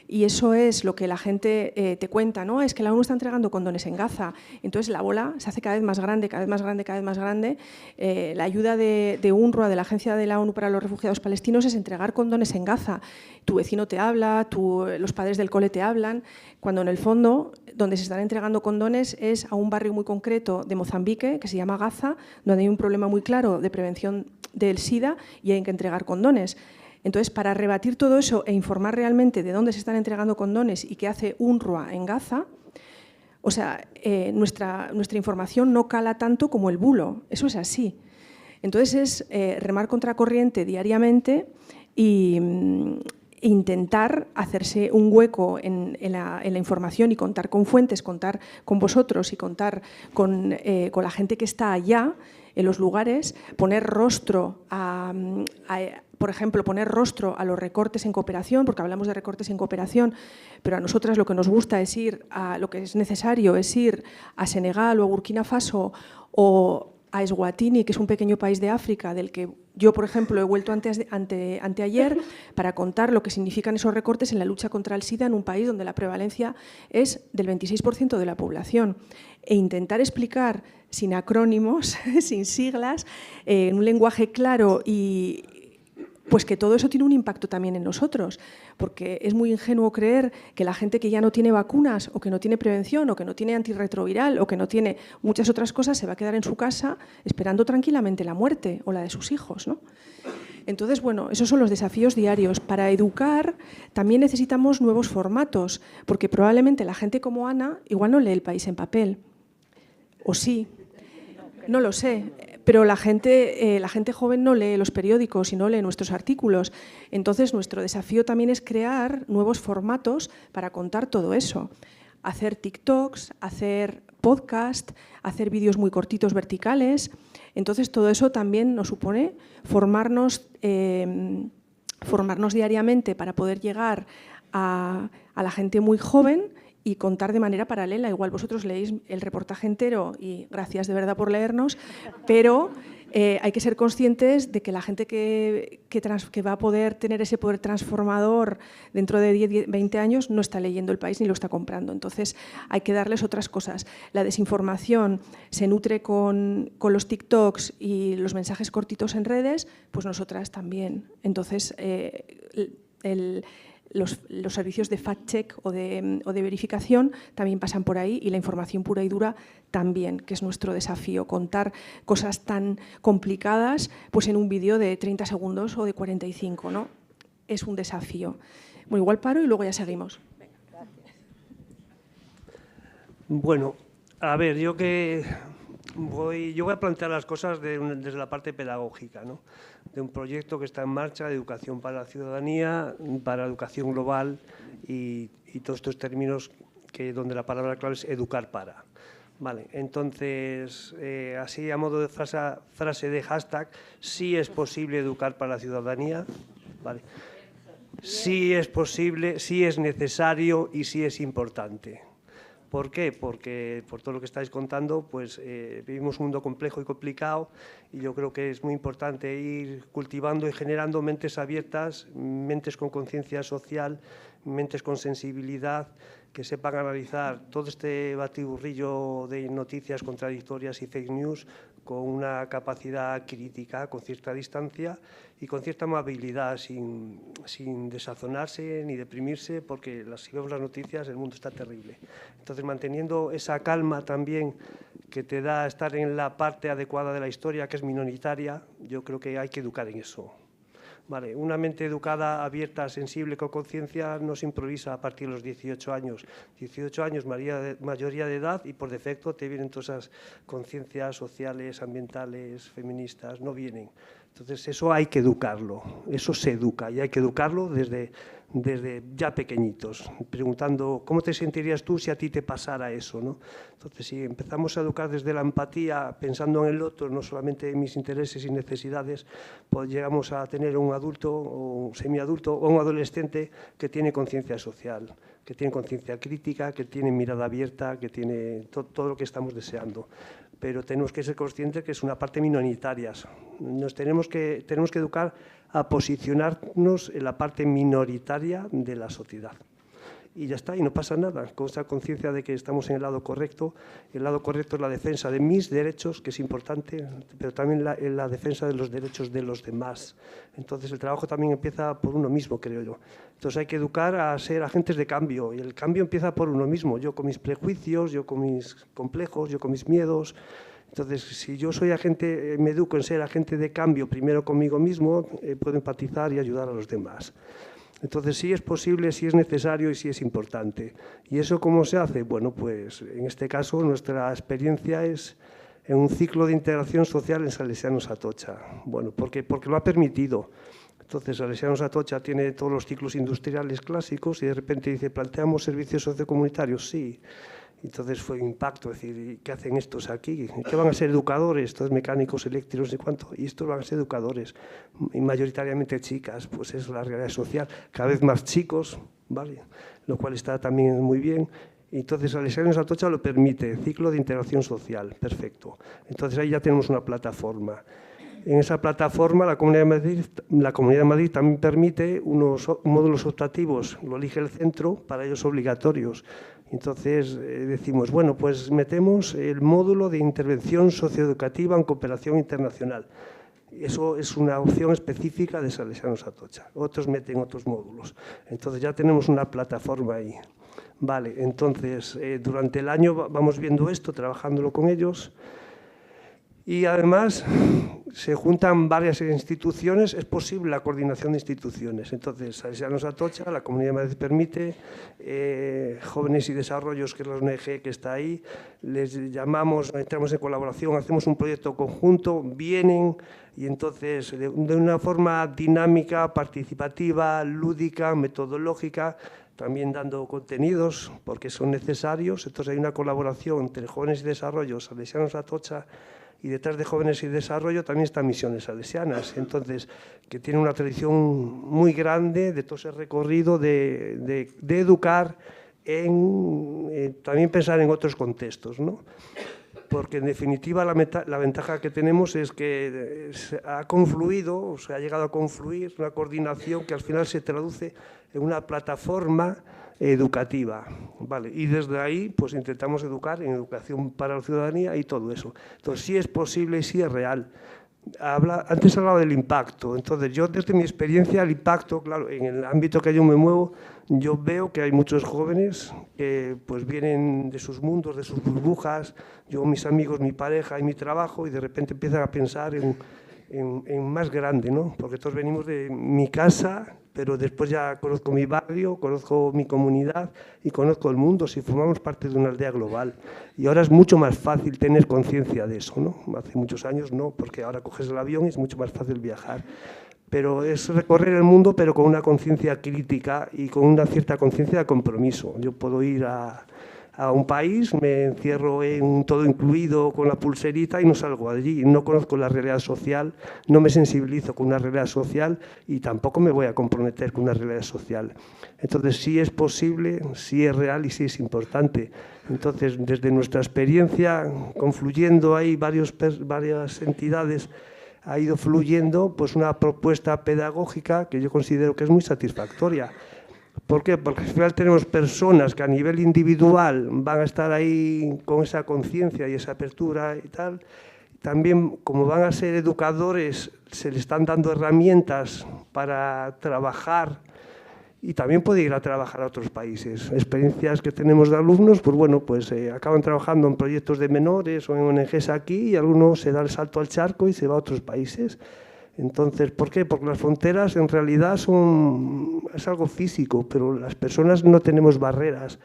y eso es lo que la gente te cuenta, ¿no? Es que la ONU está entregando condones en Gaza. Entonces la bola se hace cada vez más grande, cada vez más grande, cada vez más grande. La ayuda de UNRWA, de la Agencia de la ONU para los Refugiados Palestinos, es entregar condones en Gaza. Tu vecino te habla, los padres del cole te hablan, cuando en el fondo donde se están entregando condones es a un barrio muy concreto de Mozambique, que se llama Gaza, donde hay un problema muy claro de prevención del SIDA y hay que entregar condones. Entonces, para rebatir todo eso e informar realmente de dónde se están entregando condones y qué hace UNRWA en Gaza, o sea, nuestra información no cala tanto como el bulo, eso es así. Entonces, es remar contracorriente diariamente e intentar hacerse un hueco en la información y contar con fuentes, contar con vosotros y contar con la gente que está allá, en los lugares, poner rostro por ejemplo, poner rostro a los recortes en cooperación, porque hablamos de recortes en cooperación, pero a nosotras lo que nos gusta es ir a lo que es necesario, es ir a Senegal o a Burkina Faso o a Eswatini, que es un pequeño país de África, del que yo, por ejemplo, he vuelto anteayer para contar lo que significan esos recortes en la lucha contra el SIDA en un país donde la prevalencia es del 26% de la población. E intentar explicar sin acrónimos, sin siglas, en un lenguaje claro y pues que todo eso tiene un impacto también en nosotros, porque es muy ingenuo creer que la gente que ya no tiene vacunas o que no tiene prevención o que no tiene antirretroviral o que no tiene muchas otras cosas se va a quedar en su casa esperando tranquilamente la muerte o la de sus hijos, ¿no? Entonces, bueno, esos son los desafíos diarios. Para educar también necesitamos nuevos formatos, porque probablemente la gente como Ana igual no lee El País en papel, o sí, no lo sé. Pero la gente joven no lee los periódicos y no lee nuestros artículos. Entonces, nuestro desafío también es crear nuevos formatos para contar todo eso. Hacer TikToks, hacer podcast, hacer vídeos muy cortitos verticales. Entonces, todo eso también nos supone formarnos diariamente para poder llegar a la gente muy joven y contar de manera paralela. Igual vosotros leéis el reportaje entero y gracias de verdad por leernos, pero hay que ser conscientes de que la gente que va a poder tener ese poder transformador dentro de 10, 20 años no está leyendo El País ni lo está comprando. Entonces hay que darles otras cosas. La desinformación se nutre con los TikToks y los mensajes cortitos en redes, pues nosotras también. Entonces los servicios de fact-check o de verificación también pasan por ahí y la información pura y dura también, que es nuestro desafío, contar cosas tan complicadas pues en un vídeo de 30 segundos o de 45, ¿no? Es un desafío. Bueno, igual paro y luego ya seguimos. Venga, gracias. Bueno, a ver, yo voy a plantear las cosas desde la parte pedagógica, ¿no? De un proyecto que está en marcha de educación para la ciudadanía, para educación global y todos estos términos donde la palabra clave es educar para. Vale, entonces, así a modo de frase de hashtag, sí es posible educar para la ciudadanía, vale. Sí es posible, sí es necesario y sí es importante. ¿Por qué? Porque por todo lo que estáis contando, pues vivimos un mundo complejo y complicado y yo creo que es muy importante ir cultivando y generando mentes abiertas, mentes con conciencia social, mentes con sensibilidad, que sepan analizar todo este batiburrillo de noticias contradictorias y fake news con una capacidad crítica, con cierta distancia y con cierta amabilidad, sin desazonarse ni deprimirse, porque si vemos las noticias el mundo está terrible. Entonces, manteniendo esa calma también que te da estar en la parte adecuada de la historia, que es minoritaria, yo creo que hay que educar en eso. Vale, una mente educada, abierta, sensible, con conciencia, no se improvisa a partir de los 18 años. 18 años, mayoría de edad, y por defecto te vienen todas esas conciencias sociales, ambientales, feministas, no vienen. Entonces, eso hay que educarlo, eso se educa, y hay que educarlo desde ya pequeñitos, preguntando cómo te sentirías tú si a ti te pasara eso, ¿no? Entonces, si empezamos a educar desde la empatía, pensando en el otro, no solamente en mis intereses y necesidades, pues llegamos a tener un adulto o un semiadulto o un adolescente que tiene conciencia social, que tiene conciencia crítica, que tiene mirada abierta, que tiene todo lo que estamos deseando. Pero tenemos que ser conscientes que es una parte minoritaria. Tenemos que educar a posicionarnos en la parte minoritaria de la sociedad. Y ya está, y no pasa nada, con esa conciencia de que estamos en el lado correcto. El lado correcto es la defensa de mis derechos, que es importante, pero también la defensa de los derechos de los demás. Entonces, el trabajo también empieza por uno mismo, creo yo. Entonces, hay que educar a ser agentes de cambio, y el cambio empieza por uno mismo. Yo con mis prejuicios, yo con mis complejos, yo con mis miedos. Entonces, si yo soy agente, me educo en ser agente de cambio primero conmigo mismo, puedo empatizar y ayudar a los demás. Entonces, sí es posible, sí es necesario y sí es importante. ¿Y eso cómo se hace? Bueno, pues en este caso nuestra experiencia es en un ciclo de integración social en Salesianos Atocha. Bueno, porque lo ha permitido. Entonces, Salesianos Atocha tiene todos los ciclos industriales clásicos y de repente dice, ¿planteamos servicios sociocomunitarios? Sí. Entonces fue un impacto, es decir, ¿qué hacen estos aquí? ¿Qué van a ser educadores? Estos mecánicos, eléctricos y cuánto. Y estos van a ser educadores, y mayoritariamente chicas, pues es la realidad social. Cada vez más chicos, ¿vale? Lo cual está también muy bien. Entonces, Salesianos Atocha lo permite, ciclo de integración social, perfecto. Entonces ahí ya tenemos una plataforma. En esa plataforma la Comunidad de Madrid también permite unos módulos optativos, lo elige el centro, para ellos obligatorios. Entonces decimos, bueno, pues metemos el módulo de intervención socioeducativa en cooperación internacional. Eso es una opción específica de Salesianos Atocha. Otros meten otros módulos. Entonces ya tenemos una plataforma ahí. Vale, entonces durante el año vamos viendo esto, trabajándolo con ellos. Y además se juntan varias instituciones, es posible la coordinación de instituciones. Entonces, Salesianos Atocha, la Comunidad de Madrid permite, Jóvenes y Desarrollos, que es la ONG que está ahí, les llamamos, entramos en colaboración, hacemos un proyecto conjunto, vienen y entonces de una forma dinámica, participativa, lúdica, metodológica, también dando contenidos porque son necesarios. Entonces hay una colaboración entre Jóvenes y Desarrollos, Salesianos Atocha, y detrás de Jóvenes y Desarrollo también están Misiones Salesianas, entonces, que tiene una tradición muy grande de todo ese recorrido de educar, también pensar en otros contextos, ¿no? Porque en definitiva la ventaja que tenemos es que ha confluido, o se ha llegado a confluir una coordinación que al final se traduce en una plataforma educativa, ¿vale? Y desde ahí pues intentamos educar en educación para la ciudadanía y todo eso. Entonces sí es posible y sí es real. Antes hablaba del impacto, entonces yo desde mi experiencia el impacto, claro, en el ámbito que yo me muevo, yo veo que hay muchos jóvenes que pues vienen de sus mundos, de sus burbujas, yo, mis amigos, mi pareja y mi trabajo, y de repente empiezan a pensar en más grande, ¿no? Porque todos venimos de mi casa, pero después ya conozco mi barrio, conozco mi comunidad y conozco el mundo, si formamos parte de una aldea global. Y ahora es mucho más fácil tener conciencia de eso, ¿no? Hace muchos años no, porque ahora coges el avión y es mucho más fácil viajar. Pero es recorrer el mundo, pero con una conciencia crítica y con una cierta conciencia de compromiso. Yo puedo ir a un país, me encierro en un todo incluido con la pulserita y no salgo de allí. No conozco la realidad social, no me sensibilizo con una realidad social y tampoco me voy a comprometer con una realidad social. Entonces, sí es posible, sí es real y sí es importante. Entonces, desde nuestra experiencia, confluyendo ahí varias entidades, ha ido fluyendo pues una propuesta pedagógica que yo considero que es muy satisfactoria. ¿Por qué? Porque al final tenemos personas que a nivel individual van a estar ahí con esa conciencia y esa apertura y tal. También, como van a ser educadores, se les están dando herramientas para trabajar y también puede ir a trabajar a otros países. Experiencias que tenemos de alumnos, pues bueno, pues acaban trabajando en proyectos de menores o en ONGs aquí y alguno se da el salto al charco y se va a otros países. Entonces, ¿por qué? Porque las fronteras en realidad es algo físico, pero las personas no tenemos barreras.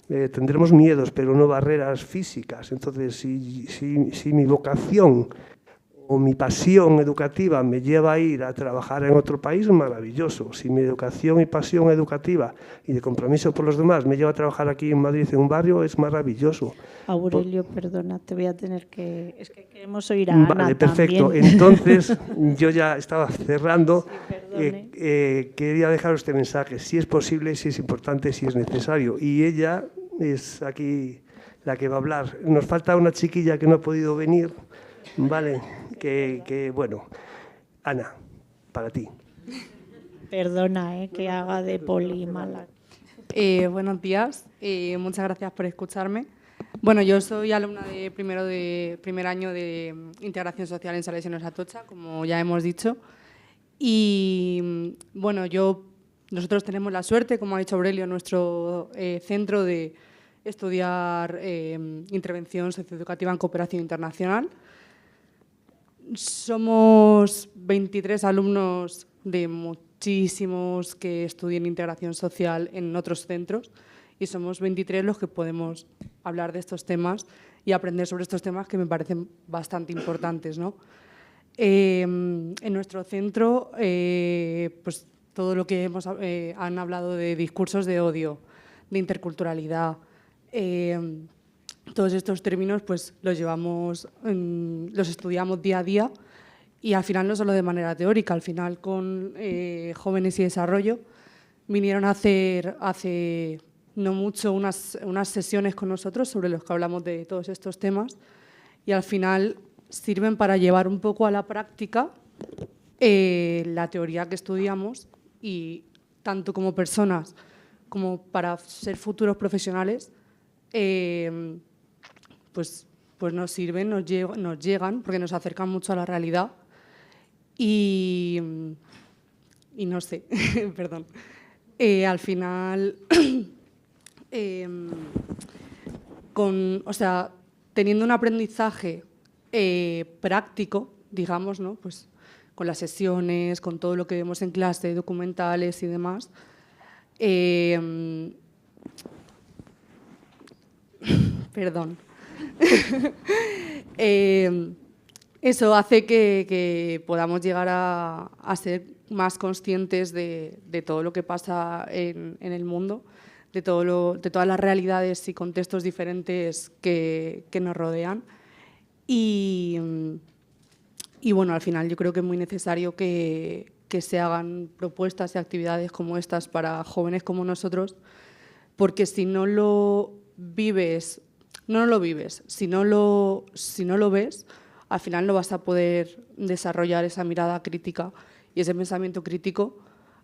Tendremos miedos, pero no barreras físicas. Entonces, si mi vocación o mi pasión educativa me lleva a ir a trabajar en otro país, maravilloso. Si mi educación y pasión educativa y de compromiso por los demás me lleva a trabajar aquí en Madrid, en un barrio, es maravilloso. Aurelio, perdona, te voy a tener que... Es que queremos oír a Ana Vale, perfecto. también. Entonces, yo ya estaba cerrando. Sí, perdone. Quería dejaros este mensaje. Si es posible, si es importante, si es necesario. Y ella es aquí la que va a hablar. Nos falta una chiquilla que no ha podido venir, ¿vale? Bueno, Ana, para ti. Perdona, que haga de poli mala. Buenos días, muchas gracias por escucharme. Bueno, yo soy alumna de primer año de Integración Social en Salesianos Atocha, como ya hemos dicho. Y bueno, nosotros tenemos la suerte, como ha dicho Aurelio, en nuestro centro de estudiar intervención socioeducativa en cooperación internacional. Somos 23 alumnos de muchísimos que estudian integración social en otros centros y somos 23 los que podemos hablar de estos temas y aprender sobre estos temas que me parecen bastante importantes, ¿no? En nuestro centro, pues todo lo que han hablado de discursos de odio, de interculturalidad, todos estos términos pues los estudiamos día a día y al final no solo de manera teórica, al final con Jóvenes y Desarrollo vinieron a hacer hace no mucho unas sesiones con nosotros sobre los que hablamos de todos estos temas y al final sirven para llevar un poco a la práctica la teoría que estudiamos y tanto como personas como para ser futuros profesionales pues nos sirven, nos llegan, porque nos acercan mucho a la realidad y no sé, perdón. Al final, teniendo un aprendizaje práctico, digamos, ¿no? Pues con las sesiones, con todo lo que vemos en clase, documentales y demás, perdón. Eso hace que podamos llegar a ser más conscientes de todo lo que pasa en el mundo, de todas las realidades y contextos diferentes que nos rodean. Y bueno, al final yo creo que es muy necesario que se hagan propuestas y actividades como estas para jóvenes como nosotros, porque si no lo vives, si no lo ves, al final no vas a poder desarrollar esa mirada crítica y ese pensamiento crítico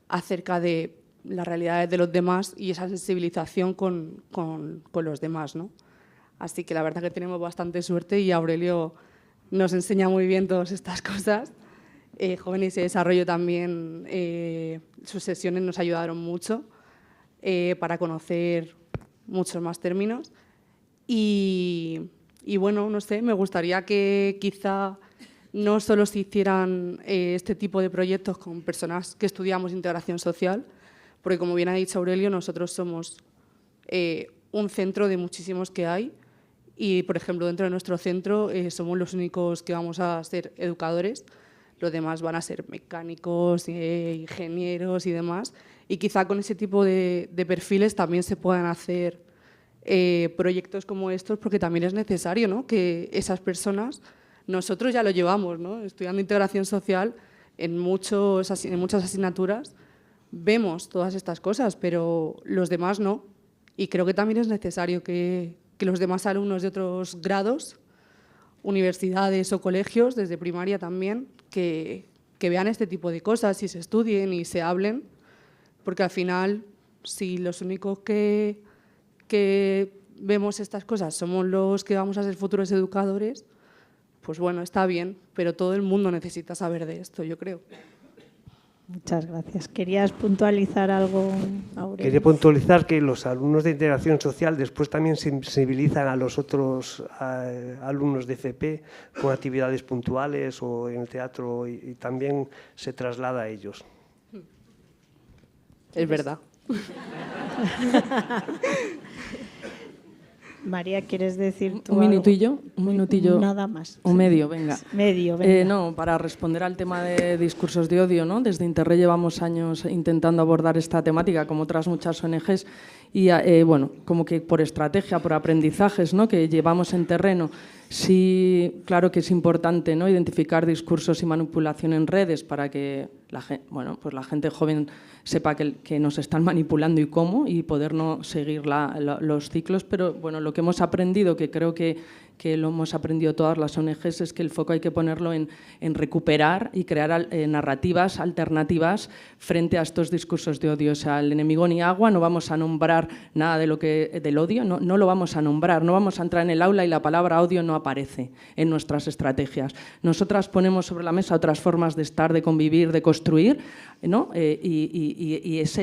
acerca de las realidades de los demás y esa sensibilización con los demás, ¿no? Así que la verdad que tenemos bastante suerte y Aurelio nos enseña muy bien todas estas cosas. Jóvenes y Desarrollo también, sus sesiones nos ayudaron mucho para conocer muchos más términos. Y bueno, no sé, me gustaría que quizá no solo se hicieran este tipo de proyectos con personas que estudiamos integración social, porque como bien ha dicho Aurelio, nosotros somos un centro de muchísimos que hay y, por ejemplo, dentro de nuestro centro somos los únicos que vamos a ser educadores, los demás van a ser mecánicos, ingenieros y demás, y quizá con ese tipo de perfiles también se puedan hacer proyectos como estos, porque también es necesario, ¿no?, que esas personas, nosotros ya lo llevamos, ¿no?, estudiando integración social en muchas asignaturas, vemos todas estas cosas, pero los demás no. Y creo que también es necesario que los demás alumnos de otros grados, universidades o colegios, desde primaria también, que vean este tipo de cosas y se estudien y se hablen, porque al final Si los únicos que vemos estas cosas somos los que vamos a ser futuros educadores, pues bueno, está bien, pero todo el mundo necesita saber de esto, yo creo. Muchas gracias. ¿Querías puntualizar algo, Aurelio? Quería puntualizar que los alumnos de integración social después también sensibilizan a los otros alumnos de FP con actividades puntuales o en el teatro y también se traslada a ellos. Es verdad. María, ¿quieres decir tú ¿Un minutillo? algo? Un minutillo. Nada más. Un medio, venga. Medio, venga. No, para responder al tema de discursos de odio, ¿no? Desde Interred llevamos años intentando abordar esta temática, como otras muchas ONGs, y bueno, como que por estrategia, por aprendizajes, ¿no? Que llevamos en terreno. Sí, claro que es importante, ¿no? Identificar discursos y manipulación en redes para que la gente joven sepa que nos están manipulando y cómo, y poder no seguir los ciclos. Pero bueno, lo que hemos aprendido, que creo que lo hemos aprendido todas las ONGs, es que el foco hay que ponerlo en recuperar y crear narrativas alternativas frente a estos discursos de odio. O sea, el enemigo ni agua, no vamos a nombrar nada del odio, no lo vamos a nombrar, no vamos a entrar en el aula y la palabra odio no aparece en nuestras estrategias. Nosotras ponemos sobre la mesa otras formas de estar, de convivir, de construir, ¿no? Y es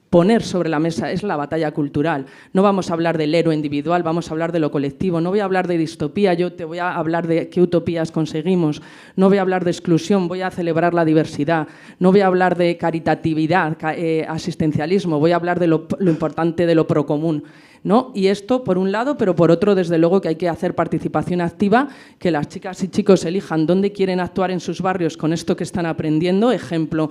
poner sobre la mesa, es la batalla cultural. No vamos a hablar del héroe individual, vamos a hablar de lo colectivo. No voy a hablar de distopía, yo te voy a hablar de qué utopías conseguimos. No voy a hablar de exclusión, voy a celebrar la diversidad. No voy a hablar de caritatividad, asistencialismo, voy a hablar de lo importante de lo procomún, ¿no? Y esto por un lado, pero por otro, desde luego que hay que hacer participación activa, que las chicas y chicos elijan dónde quieren actuar en sus barrios con esto que están aprendiendo. Ejemplo,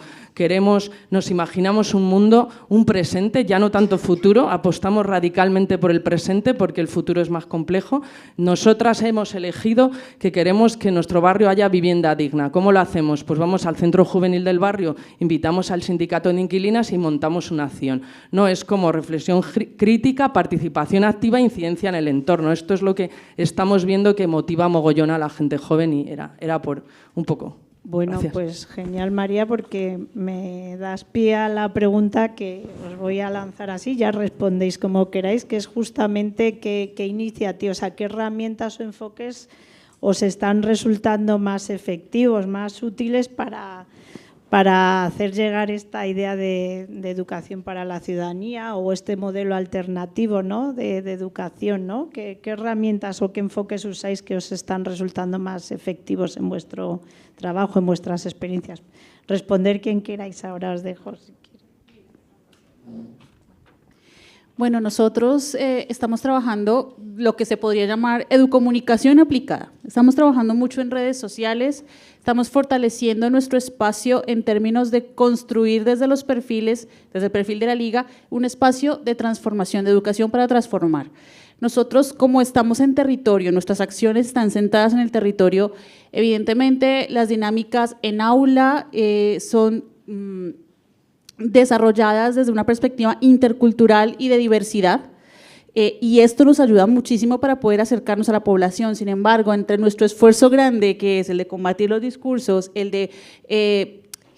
nos imaginamos un mundo, un presente, ya no tanto futuro, apostamos radicalmente por el presente porque el futuro es más complejo. Nosotras hemos elegido que queremos que en nuestro barrio haya vivienda digna. ¿Cómo lo hacemos? Pues vamos al centro juvenil del barrio, invitamos al sindicato de inquilinas y montamos una acción. No es como reflexión crítica, participación activa e incidencia en el entorno. Esto es lo que estamos viendo que motiva mogollón a la gente joven y era por un poco. Bueno, Gracias. pues genial, María, porque me das pie a la pregunta que os voy a lanzar así, ya respondéis como queráis, que es justamente qué iniciativas, o sea, qué herramientas o enfoques os están resultando más efectivos, más útiles para hacer llegar esta idea de educación para la ciudadanía o este modelo alternativo, ¿no? de educación, ¿no? ¿Qué herramientas o qué enfoques usáis que os están resultando más efectivos en vuestro trabajo, en vuestras experiencias? Responder quien queráis, ahora os dejo. Si Bueno, nosotros estamos trabajando lo que se podría llamar educomunicación aplicada. Estamos trabajando mucho en redes sociales, estamos fortaleciendo nuestro espacio en términos de construir desde los perfiles, desde el perfil de la Liga, un espacio de transformación, de educación para transformar. Nosotros, como estamos en territorio, nuestras acciones están sentadas en el territorio, evidentemente las dinámicas en aula son desarrolladas desde una perspectiva intercultural y de diversidad, y esto nos ayuda muchísimo para poder acercarnos a la población. Sin embargo, entre nuestro esfuerzo grande, que es el de combatir los discursos, el de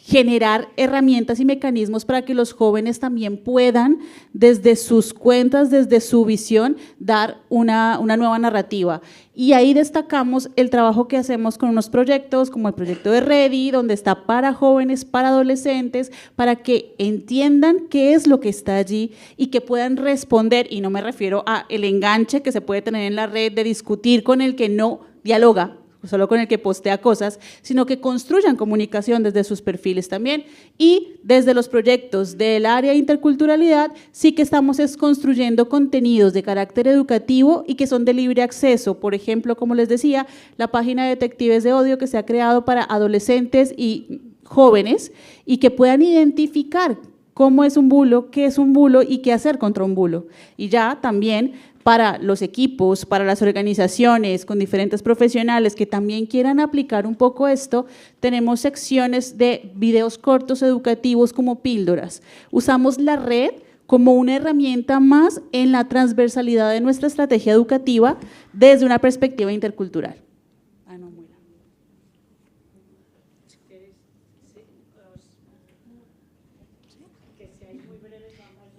generar herramientas y mecanismos para que los jóvenes también puedan, desde sus cuentas, desde su visión, dar una nueva narrativa. Y ahí destacamos el trabajo que hacemos con unos proyectos como el proyecto de Ready, donde está para jóvenes, para adolescentes, para que entiendan qué es lo que está allí y que puedan responder, y no me refiero a el enganche que se puede tener en la red de discutir con el que no dialoga, solo con el que postea cosas, sino que construyan comunicación desde sus perfiles también. Y desde los proyectos del área de interculturalidad sí que estamos construyendo contenidos de carácter educativo y que son de libre acceso. Por ejemplo, como les decía, la página de Detectives de Odio, que se ha creado para adolescentes y jóvenes y que puedan identificar cómo es un bulo, qué es un bulo y qué hacer contra un bulo. Y ya también para los equipos, para las organizaciones con diferentes profesionales que también quieran aplicar un poco esto, tenemos secciones de videos cortos educativos como píldoras. Usamos la red como una herramienta más en la transversalidad de nuestra estrategia educativa desde una perspectiva intercultural.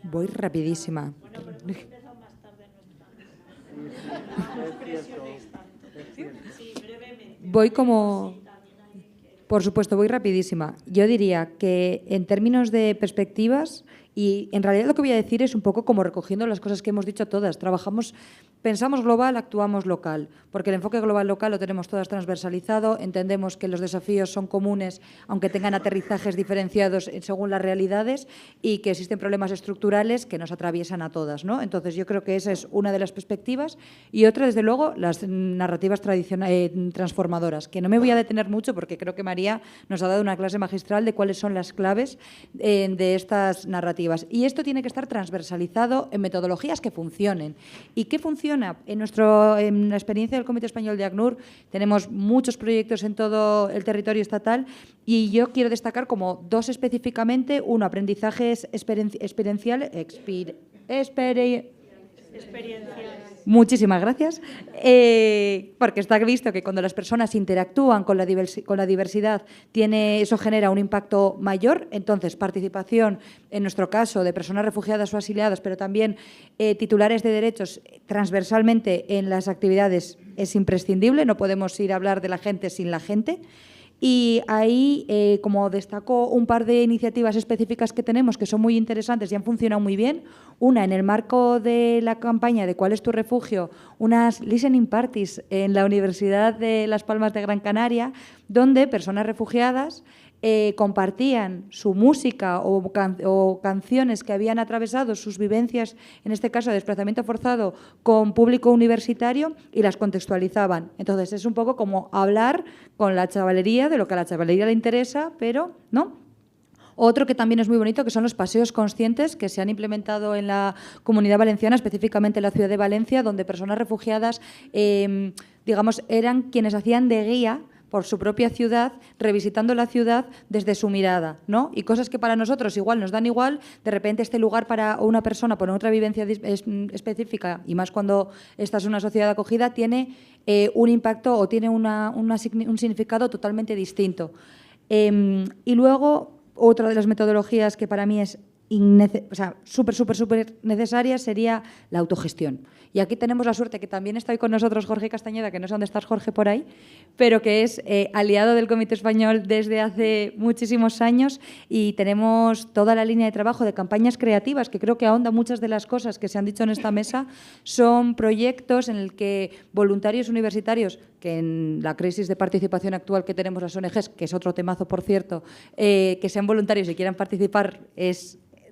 Voy rapidísima. Voy como... Por supuesto, voy rapidísima. Yo diría que en términos de perspectivas, y en realidad lo que voy a decir es un poco como recogiendo las cosas que hemos dicho todas. Pensamos global, actuamos local, porque el enfoque global-local lo tenemos todas transversalizado, entendemos que los desafíos son comunes, aunque tengan aterrizajes diferenciados según las realidades, y que existen problemas estructurales que nos atraviesan a todas, ¿no? Entonces, yo creo que esa es una de las perspectivas. Y otra, desde luego, las narrativas transformadoras, que no me voy a detener mucho porque creo que María nos ha dado una clase magistral de cuáles son las claves de estas narrativas. Y esto tiene que estar transversalizado en metodologías que funcionen. ¿Y qué funciona? En la experiencia del Comité Español de ACNUR tenemos muchos proyectos en todo el territorio estatal y yo quiero destacar como dos específicamente. Uno, aprendizajes experienciales. Muchísimas gracias. Porque está visto que cuando las personas interactúan con la diversidad, eso genera un impacto mayor. Entonces, participación, en nuestro caso, de personas refugiadas o exiliadas, pero también titulares de derechos transversalmente en las actividades es imprescindible. No podemos ir a hablar de la gente sin la gente. Y ahí, como destaco un par de iniciativas específicas que tenemos que son muy interesantes y han funcionado muy bien. Una, en el marco de la campaña de ¿Cuál es tu refugio?, unas listening parties en la Universidad de Las Palmas de Gran Canaria, donde personas refugiadas compartían su música o canciones que habían atravesado sus vivencias, en este caso de desplazamiento forzado, con público universitario y las contextualizaban. Entonces, es un poco como hablar con la chavalería de lo que a la chavalería le interesa, pero no. Otro que también es muy bonito, que son los paseos conscientes que se han implementado en la Comunidad Valenciana, específicamente en la ciudad de Valencia, donde personas refugiadas, digamos, eran quienes hacían de guía por su propia ciudad, revisitando la ciudad desde su mirada, ¿no? Y cosas que para nosotros igual nos dan igual, de repente este lugar para una persona por otra vivencia específica, y más cuando esta es una sociedad acogida, tiene un impacto o tiene un significado totalmente distinto. Y luego, otra de las metodologías que para mí es súper necesaria sería la autogestión. Y aquí tenemos la suerte que también está hoy con nosotros Jorge Castañeda, que no sé dónde estás, Jorge, por ahí, pero que es aliado del Comité Español desde hace muchísimos años, y tenemos toda la línea de trabajo de campañas creativas, que creo que ahonda muchas de las cosas que se han dicho en esta mesa. Son proyectos en el que voluntarios universitarios, que en la crisis de participación actual que tenemos las ONGs, que es otro temazo, por cierto, que sean voluntarios y quieran participar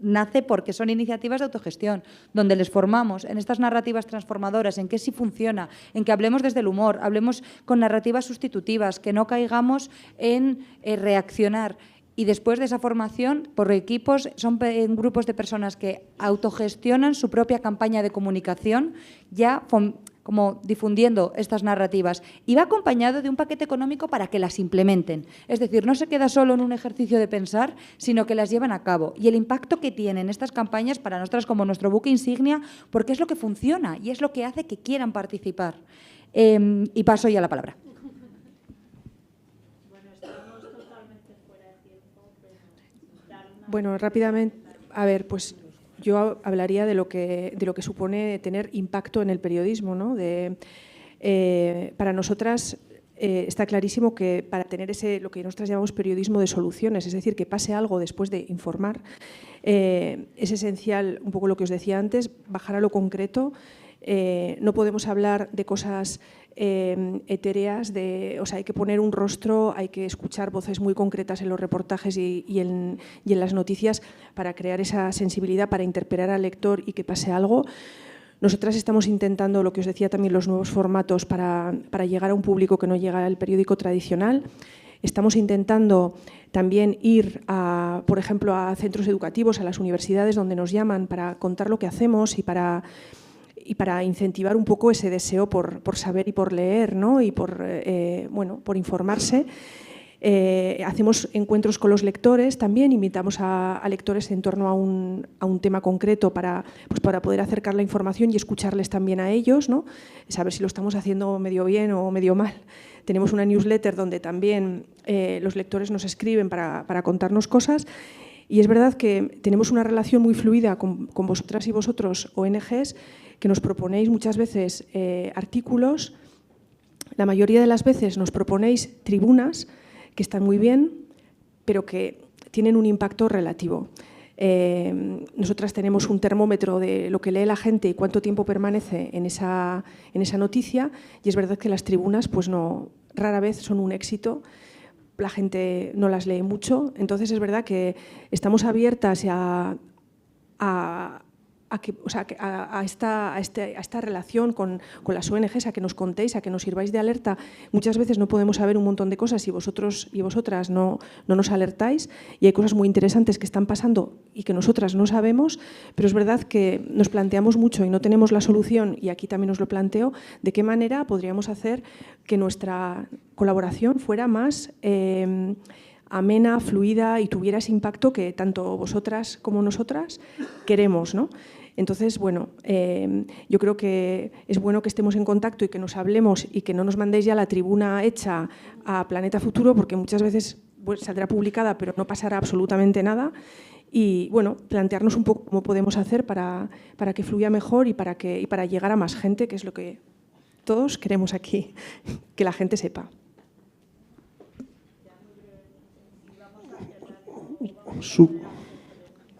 nace porque son iniciativas de autogestión, donde les formamos en estas narrativas transformadoras, en qué sí funciona, en que hablemos desde el humor, hablemos con narrativas sustitutivas, que no caigamos en reaccionar. Y después de esa formación, por equipos, son grupos de personas que autogestionan su propia campaña de comunicación, ya como difundiendo estas narrativas, y va acompañado de un paquete económico para que las implementen. Es decir, no se queda solo en un ejercicio de pensar, sino que las llevan a cabo. Y el impacto que tienen estas campañas para nosotras como nuestro buque insignia, porque es lo que funciona y es lo que hace que quieran participar. Y paso ya la palabra. Bueno, rápidamente, a ver, pues yo hablaría de lo que supone tener impacto en el periodismo, ¿no? Para nosotras está clarísimo que para tener lo que nosotras llamamos periodismo de soluciones, es decir, que pase algo después de informar, es esencial, un poco lo que os decía antes, bajar a lo concreto. No podemos hablar de cosas etéreas, hay que poner un rostro, hay que escuchar voces muy concretas en los reportajes y en las noticias para crear esa sensibilidad, para interpelar al lector y que pase algo. Nosotras estamos intentando, lo que os decía también, los nuevos formatos para llegar a un público que no llega al periódico tradicional. Estamos intentando también ir, por ejemplo, a centros educativos, a las universidades donde nos llaman para contar lo que hacemos y para incentivar un poco ese deseo por saber y por leer, ¿no? Y por informarse. Hacemos encuentros con los lectores también, invitamos a lectores en torno a un tema concreto para poder acercar la información y escucharles también a ellos, ¿no? Saber si lo estamos haciendo medio bien o medio mal. Tenemos una newsletter donde también los lectores nos escriben para contarnos cosas. Y es verdad que tenemos una relación muy fluida con vosotras y vosotros, ONGs, que nos proponéis muchas veces artículos. La mayoría de las veces nos proponéis tribunas que están muy bien, pero que tienen un impacto relativo. Nosotras tenemos un termómetro de lo que lee la gente y cuánto tiempo permanece en esa noticia, y es verdad que las tribunas pues rara vez son un éxito. La gente no las lee mucho, entonces es verdad que estamos abiertas a esta relación con las ONGs, a que nos contéis, a que nos sirváis de alerta. Muchas veces no podemos saber un montón de cosas si vosotros y vosotras no nos alertáis, y hay cosas muy interesantes que están pasando y que nosotras no sabemos, pero es verdad que nos planteamos mucho y no tenemos la solución, y aquí también os lo planteo, de qué manera podríamos hacer que nuestra colaboración fuera más amena, fluida y tuviera ese impacto que tanto vosotras como nosotras queremos, ¿no? Entonces, bueno, yo creo que es bueno que estemos en contacto y que nos hablemos y que no nos mandéis ya la tribuna hecha a Planeta Futuro, porque muchas veces pues, saldrá publicada pero no pasará absolutamente nada. Y bueno, plantearnos un poco cómo podemos hacer para que fluya mejor y para llegar a más gente, que es lo que todos queremos aquí, que la gente sepa.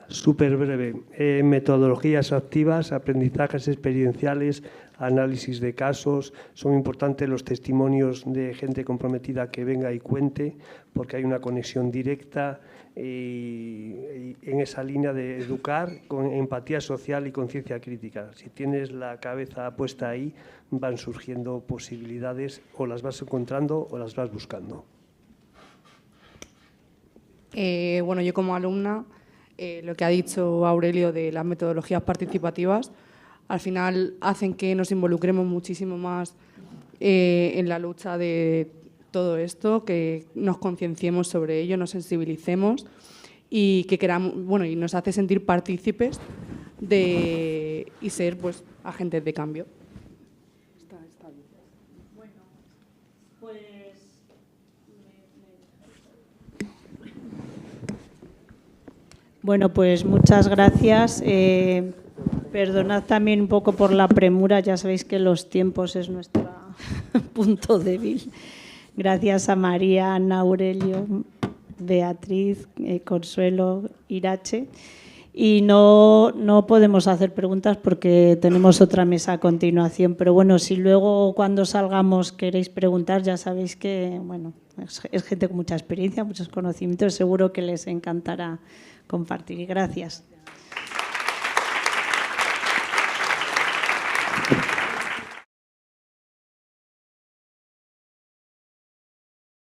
Súper breve. Metodologías activas, aprendizajes experienciales, análisis de casos. Son importantes los testimonios de gente comprometida que venga y cuente, porque hay una conexión directa y en esa línea de educar con empatía social y conciencia crítica. Si tienes la cabeza puesta ahí, van surgiendo posibilidades, o las vas encontrando o las vas buscando. Bueno, yo como alumna, lo que ha dicho Aurelio de las metodologías participativas, al final hacen que nos involucremos muchísimo más en la lucha de todo esto, que nos concienciemos sobre ello, nos sensibilicemos y que queramos, bueno, y nos hace sentir partícipes y ser pues agentes de cambio. Bueno, pues muchas gracias. Perdonad también un poco por la premura, ya sabéis que los tiempos es nuestro punto débil. Gracias a María, Ana, Aurelio, Beatriz, Consuelo, Irache. Y no podemos hacer preguntas porque tenemos otra mesa a continuación, pero bueno, si luego cuando salgamos queréis preguntar, ya sabéis que bueno, es gente con mucha experiencia, muchos conocimientos, seguro que les encantará compartir. Y gracias.